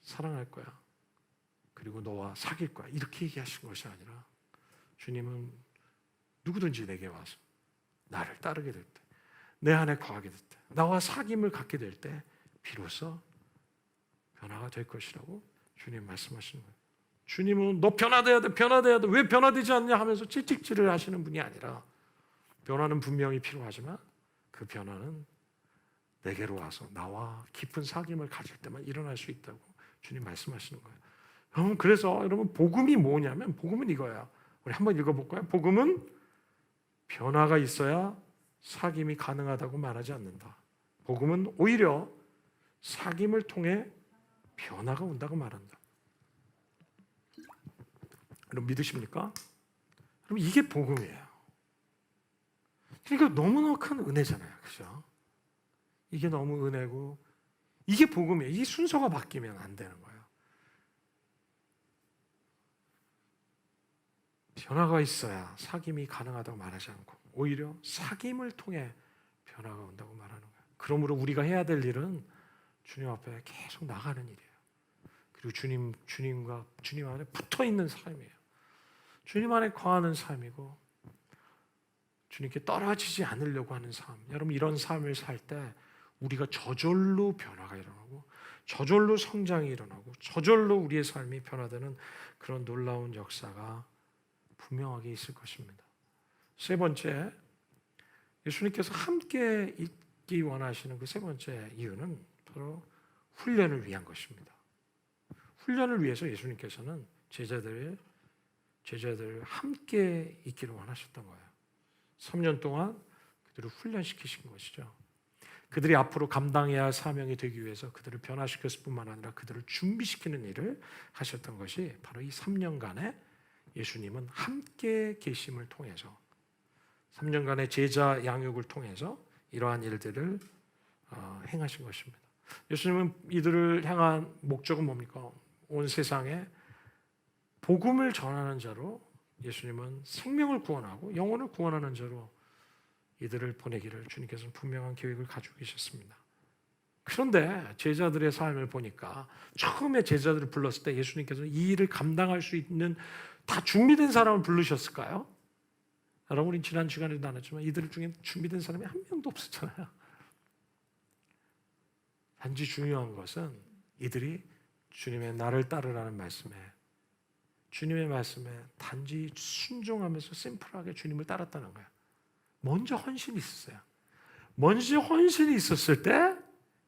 사랑할 거야. 그리고 너와 사귈 거야. 이렇게 얘기하신 것이 아니라, 주님은 누구든지 내게 와서 나를 따르게 될 때, 내 안에 거하게 될 때, 나와 사귐을 갖게 될 때 비로소 변화가 될 것이라고 주님 말씀하시는 거예요. 주님은 너 변화돼야 돼, 변화돼야 돼, 왜 변화되지 않냐 하면서 채찍질을 하시는 분이 아니라, 변화는 분명히 필요하지만 그 변화는 내게로 와서 나와 깊은 사귐을 가질 때만 일어날 수 있다고 주님 말씀하시는 거예요. 여러분, 그래서 여러분, 복음이 뭐냐면, 복음은 이거예요. 우리 한번 읽어볼까요? 복음은 변화가 있어야 사귐이 가능하다고 말하지 않는다. 복음은 오히려 사귐을 통해 변화가 온다고 말한다. 여러분 믿으십니까? 그럼 이게 복음이에요. 그러니까 너무너무 큰 은혜잖아요. 그죠? 이게 너무 은혜고 이게 복음이에요. 이 순서가 바뀌면 안 되는 거예요. 변화가 있어야 사귐이 가능하다고 말하지 않고 오히려 사귐을 통해 변화가 온다고 말하는 거예요. 그러므로 우리가 해야 될 일은 주님 앞에 계속 나가는 일이에요. 그리고 주님과 주님 안에 붙어 있는 삶이에요. 주님 안에 거하는 삶이고 주님께 떨어지지 않으려고 하는 삶. 여러분 이런 삶을 살 때 우리가 저절로 변화가 일어나고 저절로 성장이 일어나고 저절로 우리의 삶이 변화되는 그런 놀라운 역사가 분명하게 있을 것입니다. 세 번째, 예수님께서 함께 있기 원하시는 그 세 번째 이유는 바로 훈련을 위한 것입니다. 훈련을 위해서 예수님께서는 제자들 함께 있기를 원하셨던 거예요. 3년 동안 그들을 훈련시키신 것이죠. 그들이 앞으로 감당해야 할 사명이 되기 위해서 그들을 변화시켰을 뿐만 아니라 그들을 준비시키는 일을 하셨던 것이 바로 이 3년간의 예수님은 함께 계심을 통해서 3년간의 제자 양육을 통해서 이러한 일들을 행하신 것입니다. 예수님은 이들을 향한 목적은 뭡니까? 온 세상에 복음을 전하는 자로 예수님은 생명을 구원하고 영혼을 구원하는 자로 이들을 보내기를 주님께서는 분명한 계획을 가지고 계셨습니다. 그런데 제자들의 삶을 보니까 처음에 제자들을 불렀을 때 예수님께서는 이 일을 감당할 수 있는 다 준비된 사람을 부르셨을까요? 여러분 우리 지난 시간에도 나눴지만 이들 중에 준비된 사람이 한 명도 없었잖아요. 단지 중요한 것은 이들이 주님의 나를 따르라는 말씀에 주님의 말씀에 단지 순종하면서 심플하게 주님을 따랐다는 거예요. 먼저 헌신이 있었어요. 먼저 헌신이 있었을 때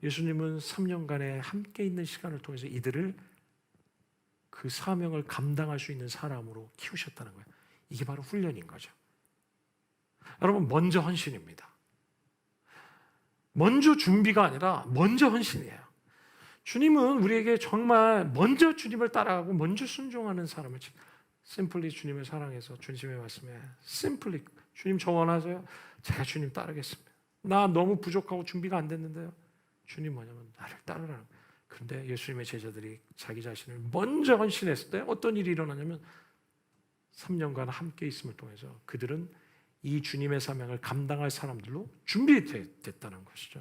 예수님은 3년간의 함께 있는 시간을 통해서 이들을 그 사명을 감당할 수 있는 사람으로 키우셨다는 거예요. 이게 바로 훈련인 거죠. 여러분 먼저 헌신입니다. 먼저 준비가 아니라 먼저 헌신이에요. 주님은 우리에게 정말 먼저 주님을 따라가고 먼저 순종하는 사람을 심플리 주님을 사랑해서 주님의 말씀에 심플리 주님 저 원하세요? 제가 주님 따르겠습니다. 나 너무 부족하고 준비가 안 됐는데요. 주님 뭐냐면 나를 따르라는 거예요. 그런데 예수님의 제자들이 자기 자신을 먼저 헌신했을 때 어떤 일이 일어나냐면 3년간 함께 있음을 통해서 그들은 이 주님의 사명을 감당할 사람들로 준비됐다는 것이죠.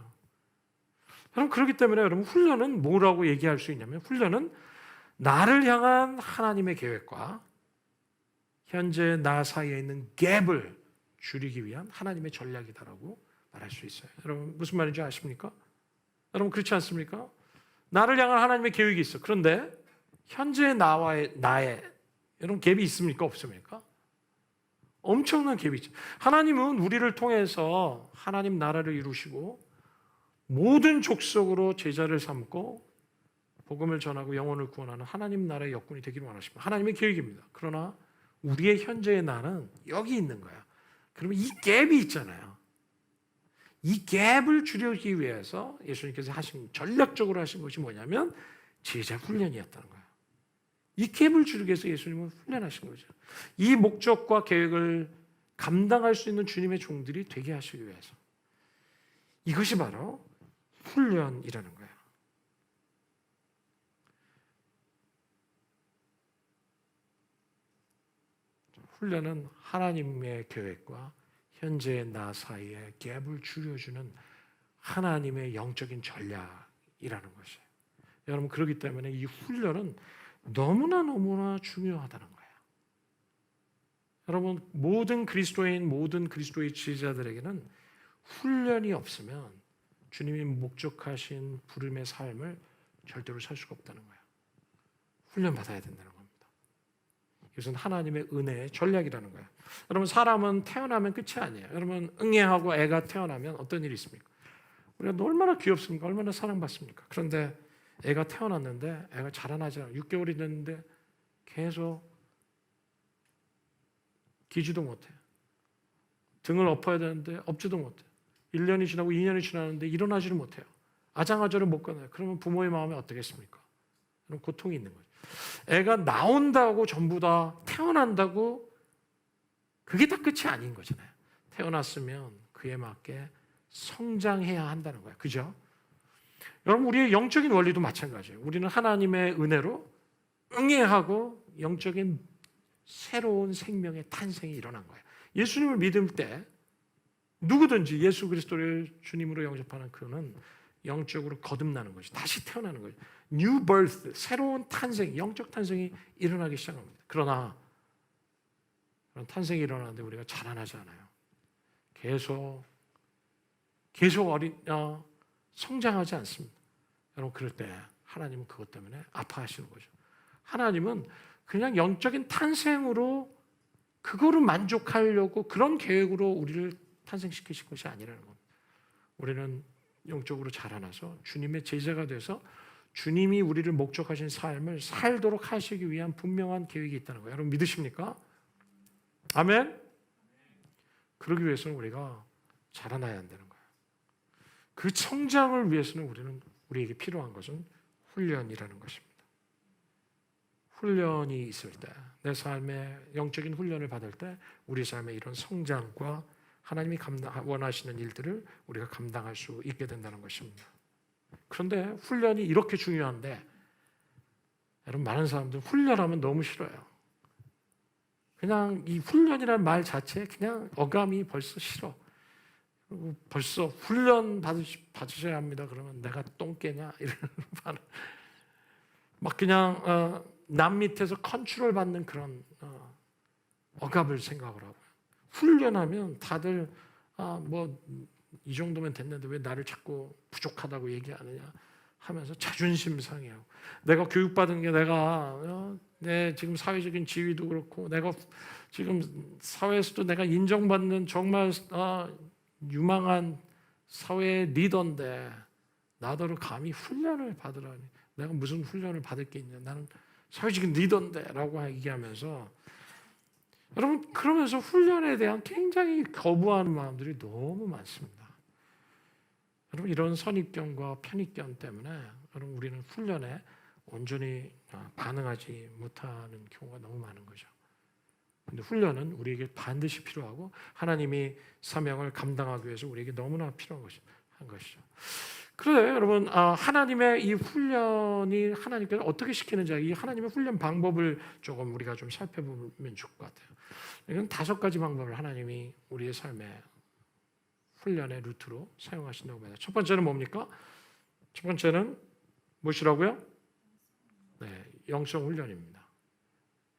여러분 그렇기 때문에 여러분 훈련은 뭐라고 얘기할 수 있냐면 훈련은 나를 향한 하나님의 계획과 현재 나 사이에 있는 갭을 줄이기 위한 하나님의 전략이다라고 말할 수 있어요. 여러분 무슨 말인지 아십니까? 여러분 그렇지 않습니까? 나를 향한 하나님의 계획이 있어. 그런데 현재 나와의 나의 여러분 갭이 있습니까? 없습니까? 엄청난 갭이 있죠. 하나님은 우리를 통해서 하나님 나라를 이루시고 모든 족속으로 제자를 삼고 복음을 전하고 영혼을 구원하는 하나님 나라의 역군이 되기를 원하십니다. 하나님의 계획입니다. 그러나 우리의 현재의 나는 여기 있는 거야. 그러면 이 갭이 있잖아요. 이 갭을 줄이기 위해서 예수님께서 전략적으로 하신 것이 뭐냐면 제자 훈련이었다는 거예요. 이 갭을 줄이기 위해서 예수님은 훈련하신 거죠. 이 목적과 계획을 감당할 수 있는 주님의 종들이 되게 하시기 위해서. 이것이 바로 훈련이라는 거예요. 훈련은 하나님의 계획과 현재의 나 사이의 갭을 줄여주는 하나님의 영적인 전략이라는 것이에요. 여러분 그렇기 때문에 이 훈련은 너무나 중요하다는 거예요. 여러분 모든 그리스도인 모든 그리스도의 제자들에게는 훈련이 없으면 주님이 목적하신 부름의 삶을 절대로 살 수가 없다는 거예요. 훈련 받아야 된다는 겁니다. 이것은 하나님의 은혜의 전략이라는 거예요. 여러분 사람은 태어나면 끝이 아니에요. 여러분 응애하고 애가 태어나면 어떤 일이 있습니까? 우리가 얼마나 귀엽습니까? 얼마나 사랑받습니까? 그런데 애가 태어났는데 애가 자라나지 않아요. 6개월이 됐는데 계속 기지도 못해요. 등을 엎어야 되는데 엎지도 못해요. 1년이 지나고 2년이 지나는데 일어나지를 못해요. 아장아장을 못 가나요. 그러면 부모의 마음이 어떻겠습니까? 그럼 고통이 있는 거죠. 애가 나온다고 전부 다 태어난다고 그게 다 끝이 아닌 거잖아요. 태어났으면 그에 맞게 성장해야 한다는 거예요. 그죠? 여러분, 우리의 영적인 원리도 마찬가지예요. 우리는 하나님의 은혜로 응애하고 영적인 새로운 생명의 탄생이 일어난 거예요. 예수님을 믿을 때 누구든지 예수 그리스도를 주님으로 영접하는 그는 영적으로 거듭나는 거죠. 다시 태어나는 거죠. New birth, 새로운 탄생, 영적 탄생이 일어나기 시작합니다. 그러나 그런 탄생이 일어나는데 우리가 자라나지 않아요. 계속 성장하지 않습니다. 여러분, 그럴 때 하나님은 그것 때문에 아파하시는 거죠. 하나님은 그냥 영적인 탄생으로 그거로 만족하려고 그런 계획으로 우리를 탄생시키신 것이 아니라는 겁니다. 우리는 영적으로 자라나서 주님의 제자가 돼서 주님이 우리를 목적하신 삶을 살도록 하시기 위한 분명한 계획이 있다는 거예요. 여러분, 믿으십니까? 아멘? 그러기 위해서는 우리가 자라나야 한다는 거예요. 그 성장을 위해서는 우리에게 필요한 것은 훈련이라는 것입니다. 훈련이 있을 때, 내 삶에 영적인 훈련을 받을 때 우리 삶에 이런 성장과 하나님이 원하시는 일들을 우리가 감당할 수 있게 된다는 것입니다. 그런데 훈련이 이렇게 중요한데 여러분, 많은 사람들 훈련하면 너무 싫어요. 그냥 이 훈련이라는 말 자체에 그냥 어감이 벌써 싫어. 그리고 벌써 훈련 받으셔야 합니다. 그러면 내가 똥개냐? 이런 말. 막 그냥 남 밑에서 컨트롤 받는 그런 억압을 생각을 하고요. 훈련하면 다들 뭐 이 정도면 됐는데 왜 나를 자꾸 부족하다고 얘기하느냐 하면서 자존심 상해하고, 내가 교육받은 게 내 지금 사회적인 지위도 그렇고 내가 지금 사회에서도 내가 인정받는 정말 유망한 사회의 리더인데 나더러 감히 훈련을 받으라니, 내가 무슨 훈련을 받을 게 있냐, 나는 사회적인 리더인데 라고 얘기하면서, 여러분, 그러면서 훈련에 대한 굉장히 거부하는 마음들이 너무 많습니다. 여러분, 이런 선입견과 편입견 때문에 여러분, 우리는 훈련에 온전히 반응하지 못하는 경우가 너무 많은 거죠. 근데 훈련은 우리에게 반드시 필요하고 하나님이 사명을 감당하기 위해서 우리에게 너무나 필요한 것이죠. 그런데 여러분, 하나님의 이 훈련이 하나님께서 어떻게 시키는지, 이 하나님의 훈련 방법을 조금 우리가 좀 살펴보면 좋을 것 같아요. 이건 5가지 방법을 하나님이 우리의 삶에 훈련의 루트로 사용하신다고 합니다. 첫 번째는 뭡니까? 첫 번째는 무엇이라고요? 네, 영성 훈련입니다.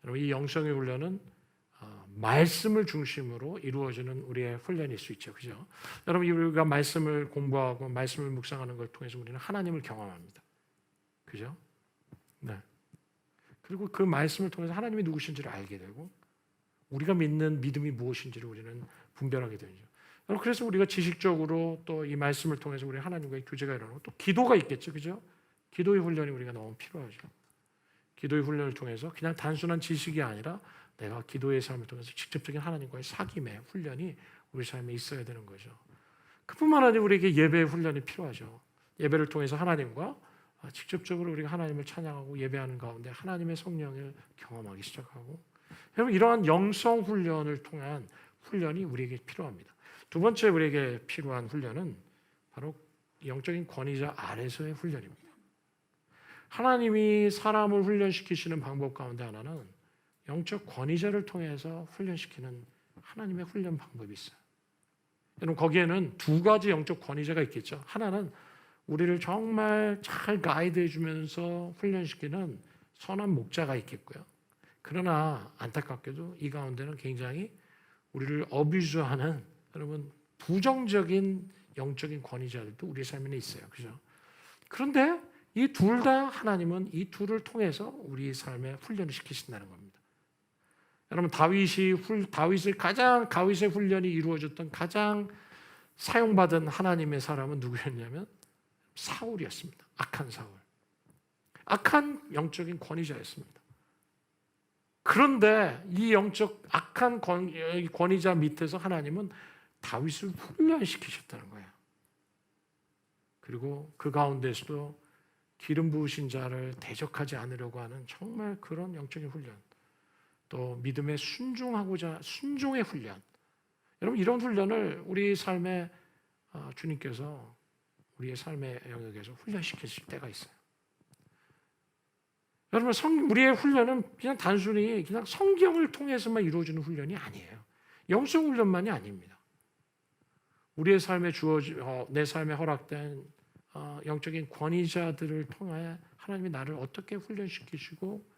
여러분, 이 영성의 훈련은 말씀을 중심으로 이루어지는 우리의 훈련일 수 있죠. 그죠? 여러분, 우리가 말씀을 공부하고 말씀을 묵상하는 걸 통해서 우리는 하나님을 경험합니다. 그죠? 네. 그리고 그 말씀을 통해서 하나님이 누구신지를 알게 되고 우리가 믿는 믿음이 무엇인지를 우리는 분별하게 되죠. 그래서 우리가 지식적으로 또 이 말씀을 통해서 우리 하나님과의 교제가 일어나고, 또 기도가 있겠죠. 그죠? 기도의 훈련이 우리가 너무 필요하죠. 기도의 훈련을 통해서 그냥 단순한 지식이 아니라 내가 기도의 삶을 통해서 직접적인 하나님과의 사귐의 훈련이 우리 삶에 있어야 되는 거죠. 그뿐만 아니라 우리에게 예배의 훈련이 필요하죠. 예배를 통해서 하나님과 직접적으로 우리가 하나님을 찬양하고 예배하는 가운데 하나님의 성령을 경험하기 시작하고, 여러분, 이러한 영성 훈련을 통한 훈련이 우리에게 필요합니다. 두 번째 우리에게 필요한 훈련은 바로 영적인 권위자 아래서의 훈련입니다. 하나님이 사람을 훈련시키시는 방법 가운데 하나는 영적 권위자를 통해서 훈련시키는 하나님의 훈련 방법이 있어요. 여러분, 거기에는 2가지 영적 권위자가 있겠죠. 하나는 우리를 정말 잘 가이드해 주면서 훈련시키는 선한 목자가 있겠고요. 그러나 안타깝게도 이 가운데는 굉장히 우리를 어뷰즈하는, 여러분, 부정적인 영적인 권위자들도 우리 삶에 있어요. 그죠? 그런데 이 둘 다 하나님은 이 둘을 통해서 우리 삶에 훈련을 시키신다는 겁니다. 여러분, 다윗의 훈련이 이루어졌던 가장 사용받은 하나님의 사람은 누구였냐면 사울이었습니다. 악한 사울. 악한 영적인 권위자였습니다. 그런데 이 영적 악한 권위자 밑에서 하나님은 다윗을 훈련시키셨다는 거예요. 그리고 그 가운데서도 기름 부으신 자를 대적하지 않으려고 하는 정말 그런 영적인 훈련, 또 믿음에 순종의 훈련. 여러분 이런 훈련을 우리 삶에 주님께서 우리의 삶의 영역에서 훈련시키실 때가 있어요. 여러분 우리의 훈련은 그냥 단순히 그냥 성경을 통해서만 이루어지는 훈련이 아니에요. 영성 훈련만이 아닙니다. 우리의 삶에 내 삶에 허락된 영적인 권위자들을 통해 하나님이 나를 어떻게 훈련시키시고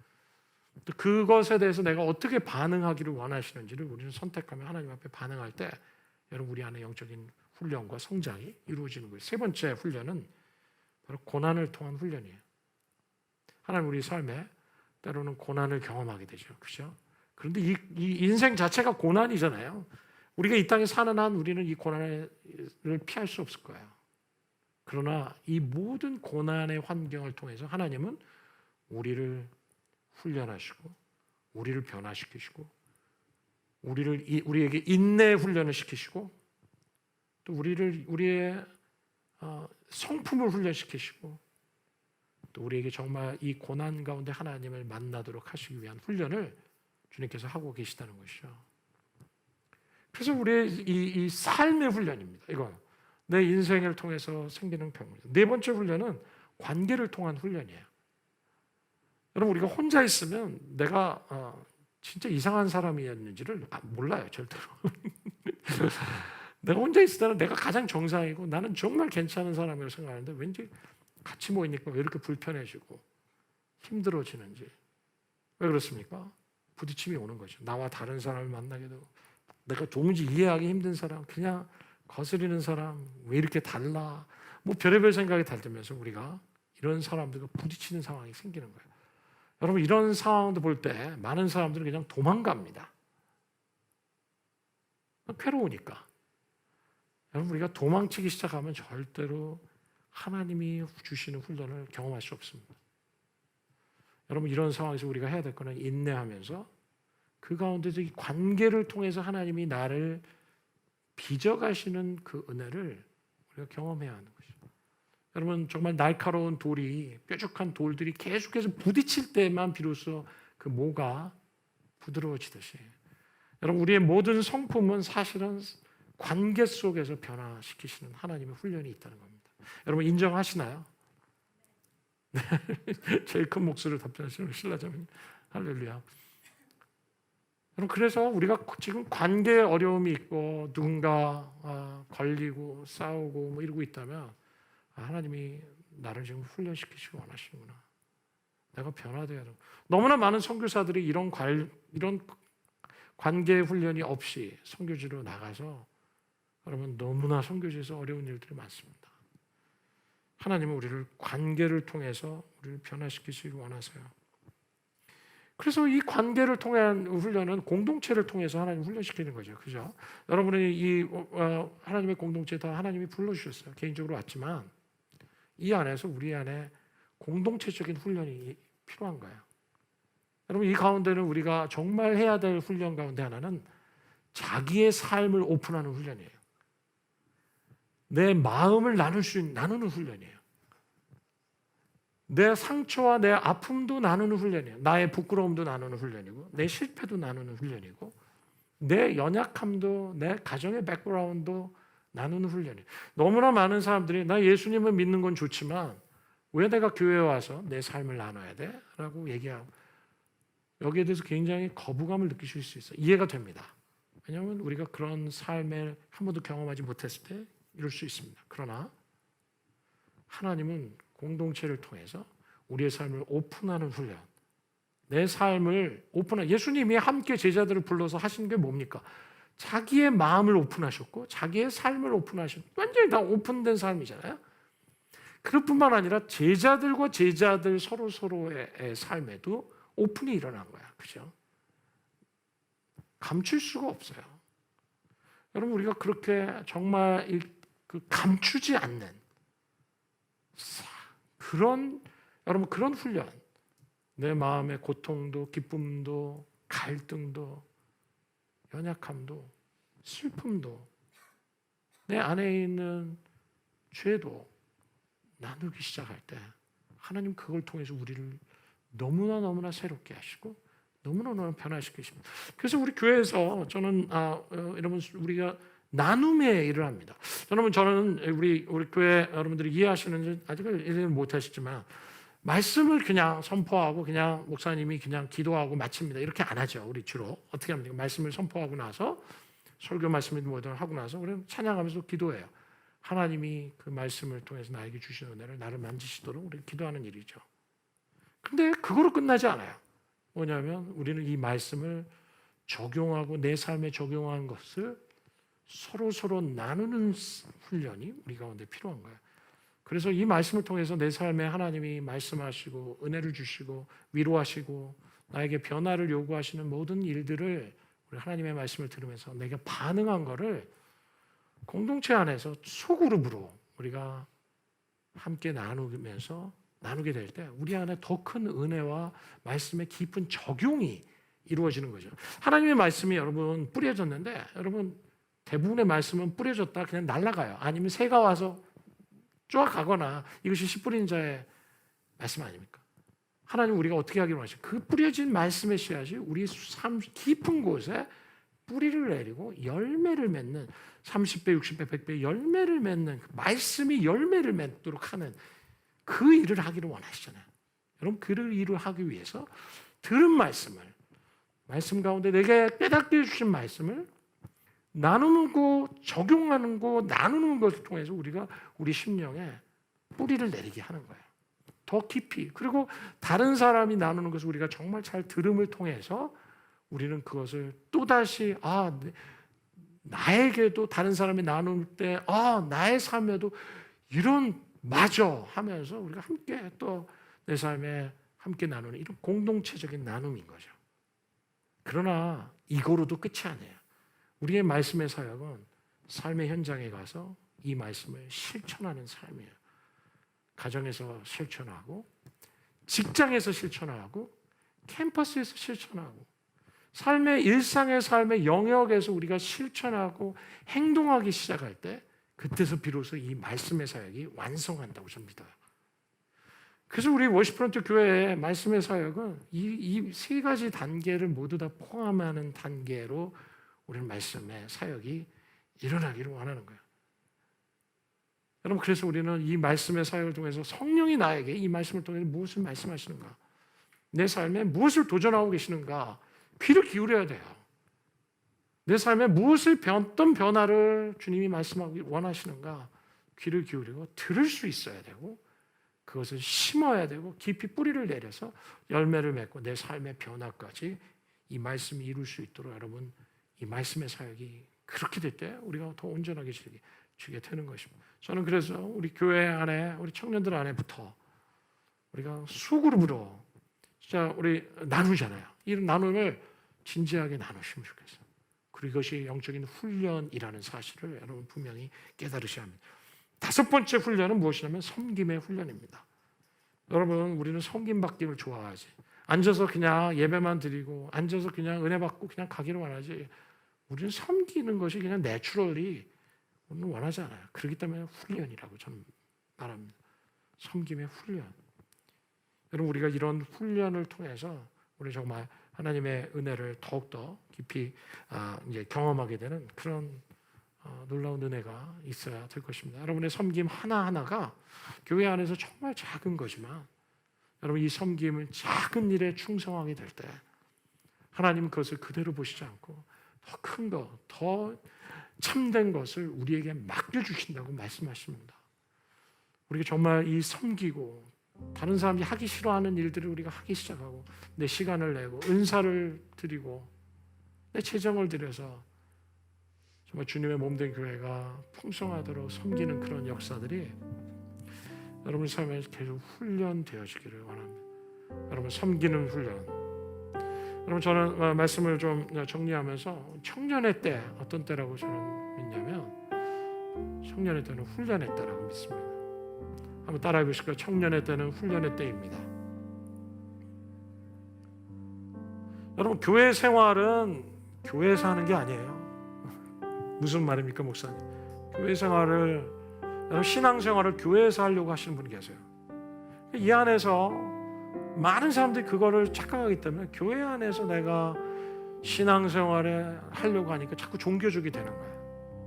또 그것에 대해서 내가 어떻게 반응하기를 원하시는지를 우리는 선택하며 하나님 앞에 반응할 때 여러분 우리 안에 영적인 훈련과 성장이 이루어지는 거예요. 세 번째 훈련은 바로 고난을 통한 훈련이에요. 하나님 우리 삶에 때로는 고난을 경험하게 되죠. 그렇죠? 그런데 이 인생 자체가 고난이잖아요. 우리가 이 땅에 사는 한 우리는 이 고난을 피할 수 없을 거예요. 그러나 이 모든 고난의 환경을 통해서 하나님은 우리를 훈련하시고 우리를 변화시키시고 우리에게 인내 훈련을 시키시고 또 우리의 성품을 훈련시키시고 또 우리에게 정말 이 고난 가운데 하나님을 만나도록 하시기 위한 훈련을 주님께서 하고 계시다는 것이죠. 그래서 우리의 이 삶의 훈련입니다. 이건 내 인생을 통해서 생기는 병입니다. 네 번째 훈련은 관계를 통한 훈련이에요. 여러분 우리가 혼자 있으면 내가 진짜 이상한 사람이었는지를 몰라요. 절대로. 내가 혼자 있을 때는 내가 가장 정상이고 나는 정말 괜찮은 사람이라고 생각하는데 왠지 같이 모이니까 왜 이렇게 불편해지고 힘들어지는지. 왜 그렇습니까? 부딪힘이 오는 거죠. 나와 다른 사람을 만나게 되고 내가 도무지 이해하기 힘든 사람, 그냥 거스리는 사람, 왜 이렇게 달라? 뭐 별의별 생각이 들면서 우리가 이런 사람들과 부딪히는 상황이 생기는 거예요. 여러분 이런 상황도 볼 때 많은 사람들은 그냥 도망갑니다. 괴로우니까. 여러분 우리가 도망치기 시작하면 절대로 하나님이 주시는 훈련을 경험할 수 없습니다. 여러분 이런 상황에서 우리가 해야 될 거는 인내하면서 그 가운데서 이 관계를 통해서 하나님이 나를 빚어가시는 그 은혜를 우리가 경험해야 하는 것이죠. 여러분 정말 날카로운 돌이 뾰족한 돌들이 계속해서 부딪힐 때만 비로소 그 모가 부드러워지듯이 여러분 우리의 모든 성품은 사실은 관계 속에서 변화시키시는 하나님의 훈련이 있다는 겁니다. 여러분 인정하시나요? 네. 제일 큰 목소리로 답변하시는 신라자매님 할렐루야. 여러분 그래서 우리가 지금 관계에 어려움이 있고 누군가 걸리고 싸우고 뭐 이러고 있다면 하나님이 나를 지금 훈련시키시고 원하시는구나. 내가 변화돼야 돼. 너무나 많은 선교사들이 이런 관계 훈련이 없이 선교지로 나가서 여러분 너무나 선교지에서 어려운 일들이 많습니다. 하나님은 우리를 관계를 통해서 우리를 변화시키시기 원하세요. 그래서 이 관계를 통한 훈련은 공동체를 통해서 하나님 훈련시키는 거죠. 그죠? 여러분이 이 하나님의 공동체 다 하나님이 불러주셨어요. 개인적으로 왔지만 이 안에서 우리 안에 공동체적인 훈련이 필요한 거예요. 여러분 이 가운데는 우리가 정말 해야 될 훈련 가운데 하나는 자기의 삶을 오픈하는 훈련이에요. 내 마음을 나누는 훈련이에요. 내 상처와 내 아픔도 나누는 훈련이에요. 나의 부끄러움도 나누는 훈련이고 내 실패도 나누는 훈련이고 내 연약함도 내 가정의 백그라운드도 나누는 훈련이에요. 너무나 많은 사람들이 나 예수님을 믿는 건 좋지만 왜 내가 교회에 와서 내 삶을 나눠야 돼? 라고 얘기하고 여기에 대해서 굉장히 거부감을 느끼실 수 있어요. 이해가 됩니다. 왜냐하면 우리가 그런 삶을 한 번도 경험하지 못했을 때 이럴 수 있습니다. 그러나 하나님은 공동체를 통해서 우리의 삶을 오픈하는 훈련, 내 삶을 오픈하는 예수님이 함께 제자들을 불러서 하신 게 뭡니까? 자기의 마음을 오픈하셨고 자기의 삶을 오픈하셨고 완전히 다 오픈된 삶이잖아요. 그뿐만 아니라 제자들과 제자들 서로의 삶에도 오픈이 일어난 거야. 그죠? 감출 수가 없어요. 여러분 우리가 그렇게 정말 감추지 않는 여러분 그런 훈련, 내 마음의 고통도 기쁨도 갈등도 연약함도 슬픔도 내 안에 있는 죄도 나누기 시작할 때 하나님 그걸 통해서 우리를 너무나 새롭게 하시고 너무나 변화시키십니다. 그래서 우리 교회에서 저는 여러분 우리가 나눔의 일을 합니다. 저는 우리 교회 여러분들이 이해하시는지 아직은 이해를 못하시지만 말씀을 그냥 선포하고 그냥 목사님이 그냥 기도하고 마칩니다. 이렇게 안 하죠. 우리 주로 어떻게 합니까? 말씀을 선포하고 나서 설교 말씀을 뭐든 하고 나서 우리는 찬양하면서 기도해요. 하나님이 그 말씀을 통해서 나에게 주신 은혜를 나를 만지시도록 우리 기도하는 일이죠. 근데 그거로 끝나지 않아요. 뭐냐면 우리는 이 말씀을 적용하고 내 삶에 적용한 것을 서로 나누는 훈련이 우리 가운데 필요한 거예요. 그래서 이 말씀을 통해서 내 삶에 하나님이 말씀하시고 은혜를 주시고 위로하시고 나에게 변화를 요구하시는 모든 일들을 우리 하나님의 말씀을 들으면서 내가 반응한 거를 공동체 안에서 소그룹으로 우리가 함께 나누게 될 때 우리 안에 더 큰 은혜와 말씀의 깊은 적용이 이루어지는 거죠. 하나님의 말씀이 여러분 뿌려졌는데 여러분 대부분의 말씀은 뿌려졌다 그냥 날아가요. 아니면 새가 와서 쫙 가거나 이것이 씨 뿌린 자의 말씀 아닙니까? 하나님 우리가 어떻게 하기로 하시죠? 그 뿌려진 말씀의 씨앗이 우리 삶 깊은 곳에 뿌리를 내리고 열매를 맺는 30배, 60배, 100배 열매를 맺는 말씀이 열매를 맺도록 하는 그 일을 하기를 원하시잖아요. 여러분 그 일을 하기 위해서 들은 말씀 가운데 내게 깨닫게 해주신 말씀을 나누고 적용하는 거 나누는 것을 통해서 우리가 우리 심령에 뿌리를 내리게 하는 거예요. 더 깊이. 그리고 다른 사람이 나누는 것을 우리가 정말 잘 들음을 통해서 우리는 그것을 또다시 나에게도 다른 사람이 나눌 때 나의 삶에도 이런 맞아 하면서 우리가 함께 또 내 삶에 함께 나누는 이런 공동체적인 나눔인 거죠. 그러나 이거로도 끝이 아니에요. 우리의 말씀의 사역은 삶의 현장에 가서 이 말씀을 실천하는 삶이에요. 가정에서 실천하고 직장에서 실천하고 캠퍼스에서 실천하고 삶의 일상의 삶의 영역에서 우리가 실천하고 행동하기 시작할 때 그때서 비로소 이 말씀의 사역이 완성한다고 저는 믿어요. 그래서 우리 워시프런트 교회의 말씀의 사역은 이 세 가지 단계를 모두 다 포함하는 단계로 우리는 말씀의 사역이 일어나기를 원하는 거예요. 여러분 그래서 우리는 이 말씀의 사역을 통해서 성령이 나에게 이 말씀을 통해서 무엇을 말씀하시는가, 내 삶에 무엇을 도전하고 계시는가 귀를 기울여야 돼요. 내 삶에 어떤 변화를 주님이 말씀하기 원하시는가 귀를 기울이고 들을 수 있어야 되고 그것을 심어야 되고 깊이 뿌리를 내려서 열매를 맺고 내 삶의 변화까지 이 말씀이 이룰 수 있도록 여러분 이 말씀의 사역이 그렇게 될 때 우리가 더 온전하게 주게 되는 것입니다. 저는 그래서 우리 교회 안에 우리 청년들 안에부터 우리가 수그룹으로 진짜 우리 나누잖아요. 이 나눔을 진지하게 나누시면 좋겠어요. 그리고 이것이 영적인 훈련이라는 사실을 여러분 분명히 깨달으셔야 합니다. 5번째 훈련은 무엇이냐면 섬김의 훈련입니다. 여러분 우리는 섬김 받기를 좋아하지. 앉아서 그냥 예배만 드리고 앉아서 그냥 은혜 받고 그냥 가기를 원하지. 우리는 섬기는 것이 그냥 내추럴리 우리는 원하지 않아요. 그렇기 때문에 훈련이라고 저는 말합니다. 섬김의 훈련. 여러분 우리가 이런 훈련을 통해서 우리 정말 하나님의 은혜를 더욱더 깊이 이제 경험하게 되는 그런 놀라운 은혜가 있어야 될 것입니다. 여러분의 섬김 하나하나가 교회 안에서 정말 작은 거지만 여러분 이 섬김을 작은 일에 충성하게 될 때 하나님은 그것을 그대로 보시지 않고 더 큰 것, 더 참된 것을 우리에게 맡겨주신다고 말씀하십니다. 우리가 정말 이 섬기고 다른 사람이 하기 싫어하는 일들을 우리가 하기 시작하고 내 시간을 내고 은사를 드리고 내 재정을 들여서 정말 주님의 몸된 교회가 풍성하도록 섬기는 그런 역사들이 여러분 삶에 계속 훈련되어지기를 원합니다. 여러분 섬기는 훈련. 여러분 저는 말씀을 좀 정리하면서 청년의 때 어떤 때라고 저는 믿냐면 청년의 때는 훈련의 때라고 믿습니다. 한번 따라해 보실까요? 청년의 때는 훈련의 때입니다. 여러분 교회 생활은 교회에서 하는 게 아니에요. 무슨 말입니까 목사님? 교회 생활을 여러분 신앙생활을 교회에서 하려고 하시는 분이 계세요. 이 안에서 많은 사람들이 그거를 착각하기 때문에 교회 안에서 내가 신앙생활을 하려고 하니까 자꾸 종교적이 되는 거야.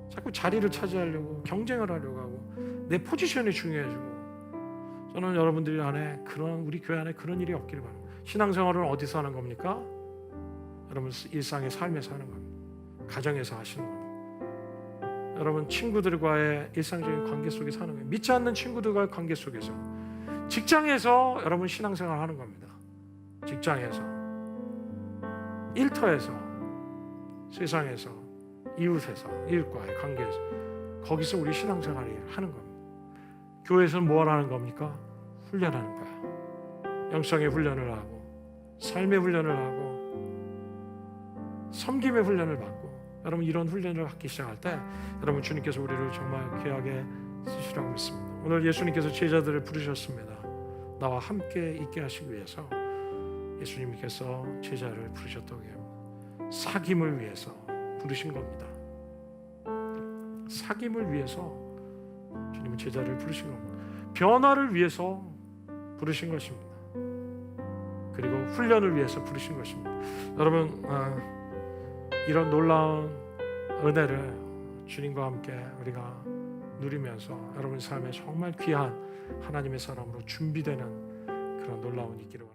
자꾸 자리를 차지하려고 경쟁을 하려고 하고 내 포지션이 중요해지고. 저는 여러분들이 안에 우리 교회 안에 그런 일이 없기를 바랍니다. 신앙생활은 어디서 하는 겁니까? 여러분 일상의 삶에서 하는 겁니다. 가정에서 하시는 겁니다. 여러분 친구들과의 일상적인 관계 속에서 하는 거예요. 믿지 않는 친구들과의 관계 속에서, 직장에서 여러분 신앙생활 하는 겁니다. 직장에서, 일터에서, 세상에서, 이웃에서, 이웃과의 관계에서, 거기서 우리 신앙생활이 하는 겁니다. 교회에서는 뭘 하는 겁니까? 훈련하는 거야. 영성의 훈련을 하고, 삶의 훈련을 하고, 섬김의 훈련을 받고. 여러분 이런 훈련을 받기 시작할 때 여러분 주님께서 우리를 정말 귀하게 쓰시라고 믿습니다. 오늘 예수님께서 제자들을 부르셨습니다. 나와 함께 있게 하시기 위해서 예수님께서 제자를 부르셨다고 합니다. 사귐을 위해서 부르신 겁니다. 사귐을 위해서 주님은 제자를 부르신 겁니다. 변화를 위해서 부르신 것입니다. 그리고 훈련을 위해서 부르신 것입니다. 여러분 이런 놀라운 은혜를 주님과 함께 우리가 누리면서 여러분 삶에 정말 귀한 하나님의 사람으로 준비되는 그런 놀라운 있기를 원합니다.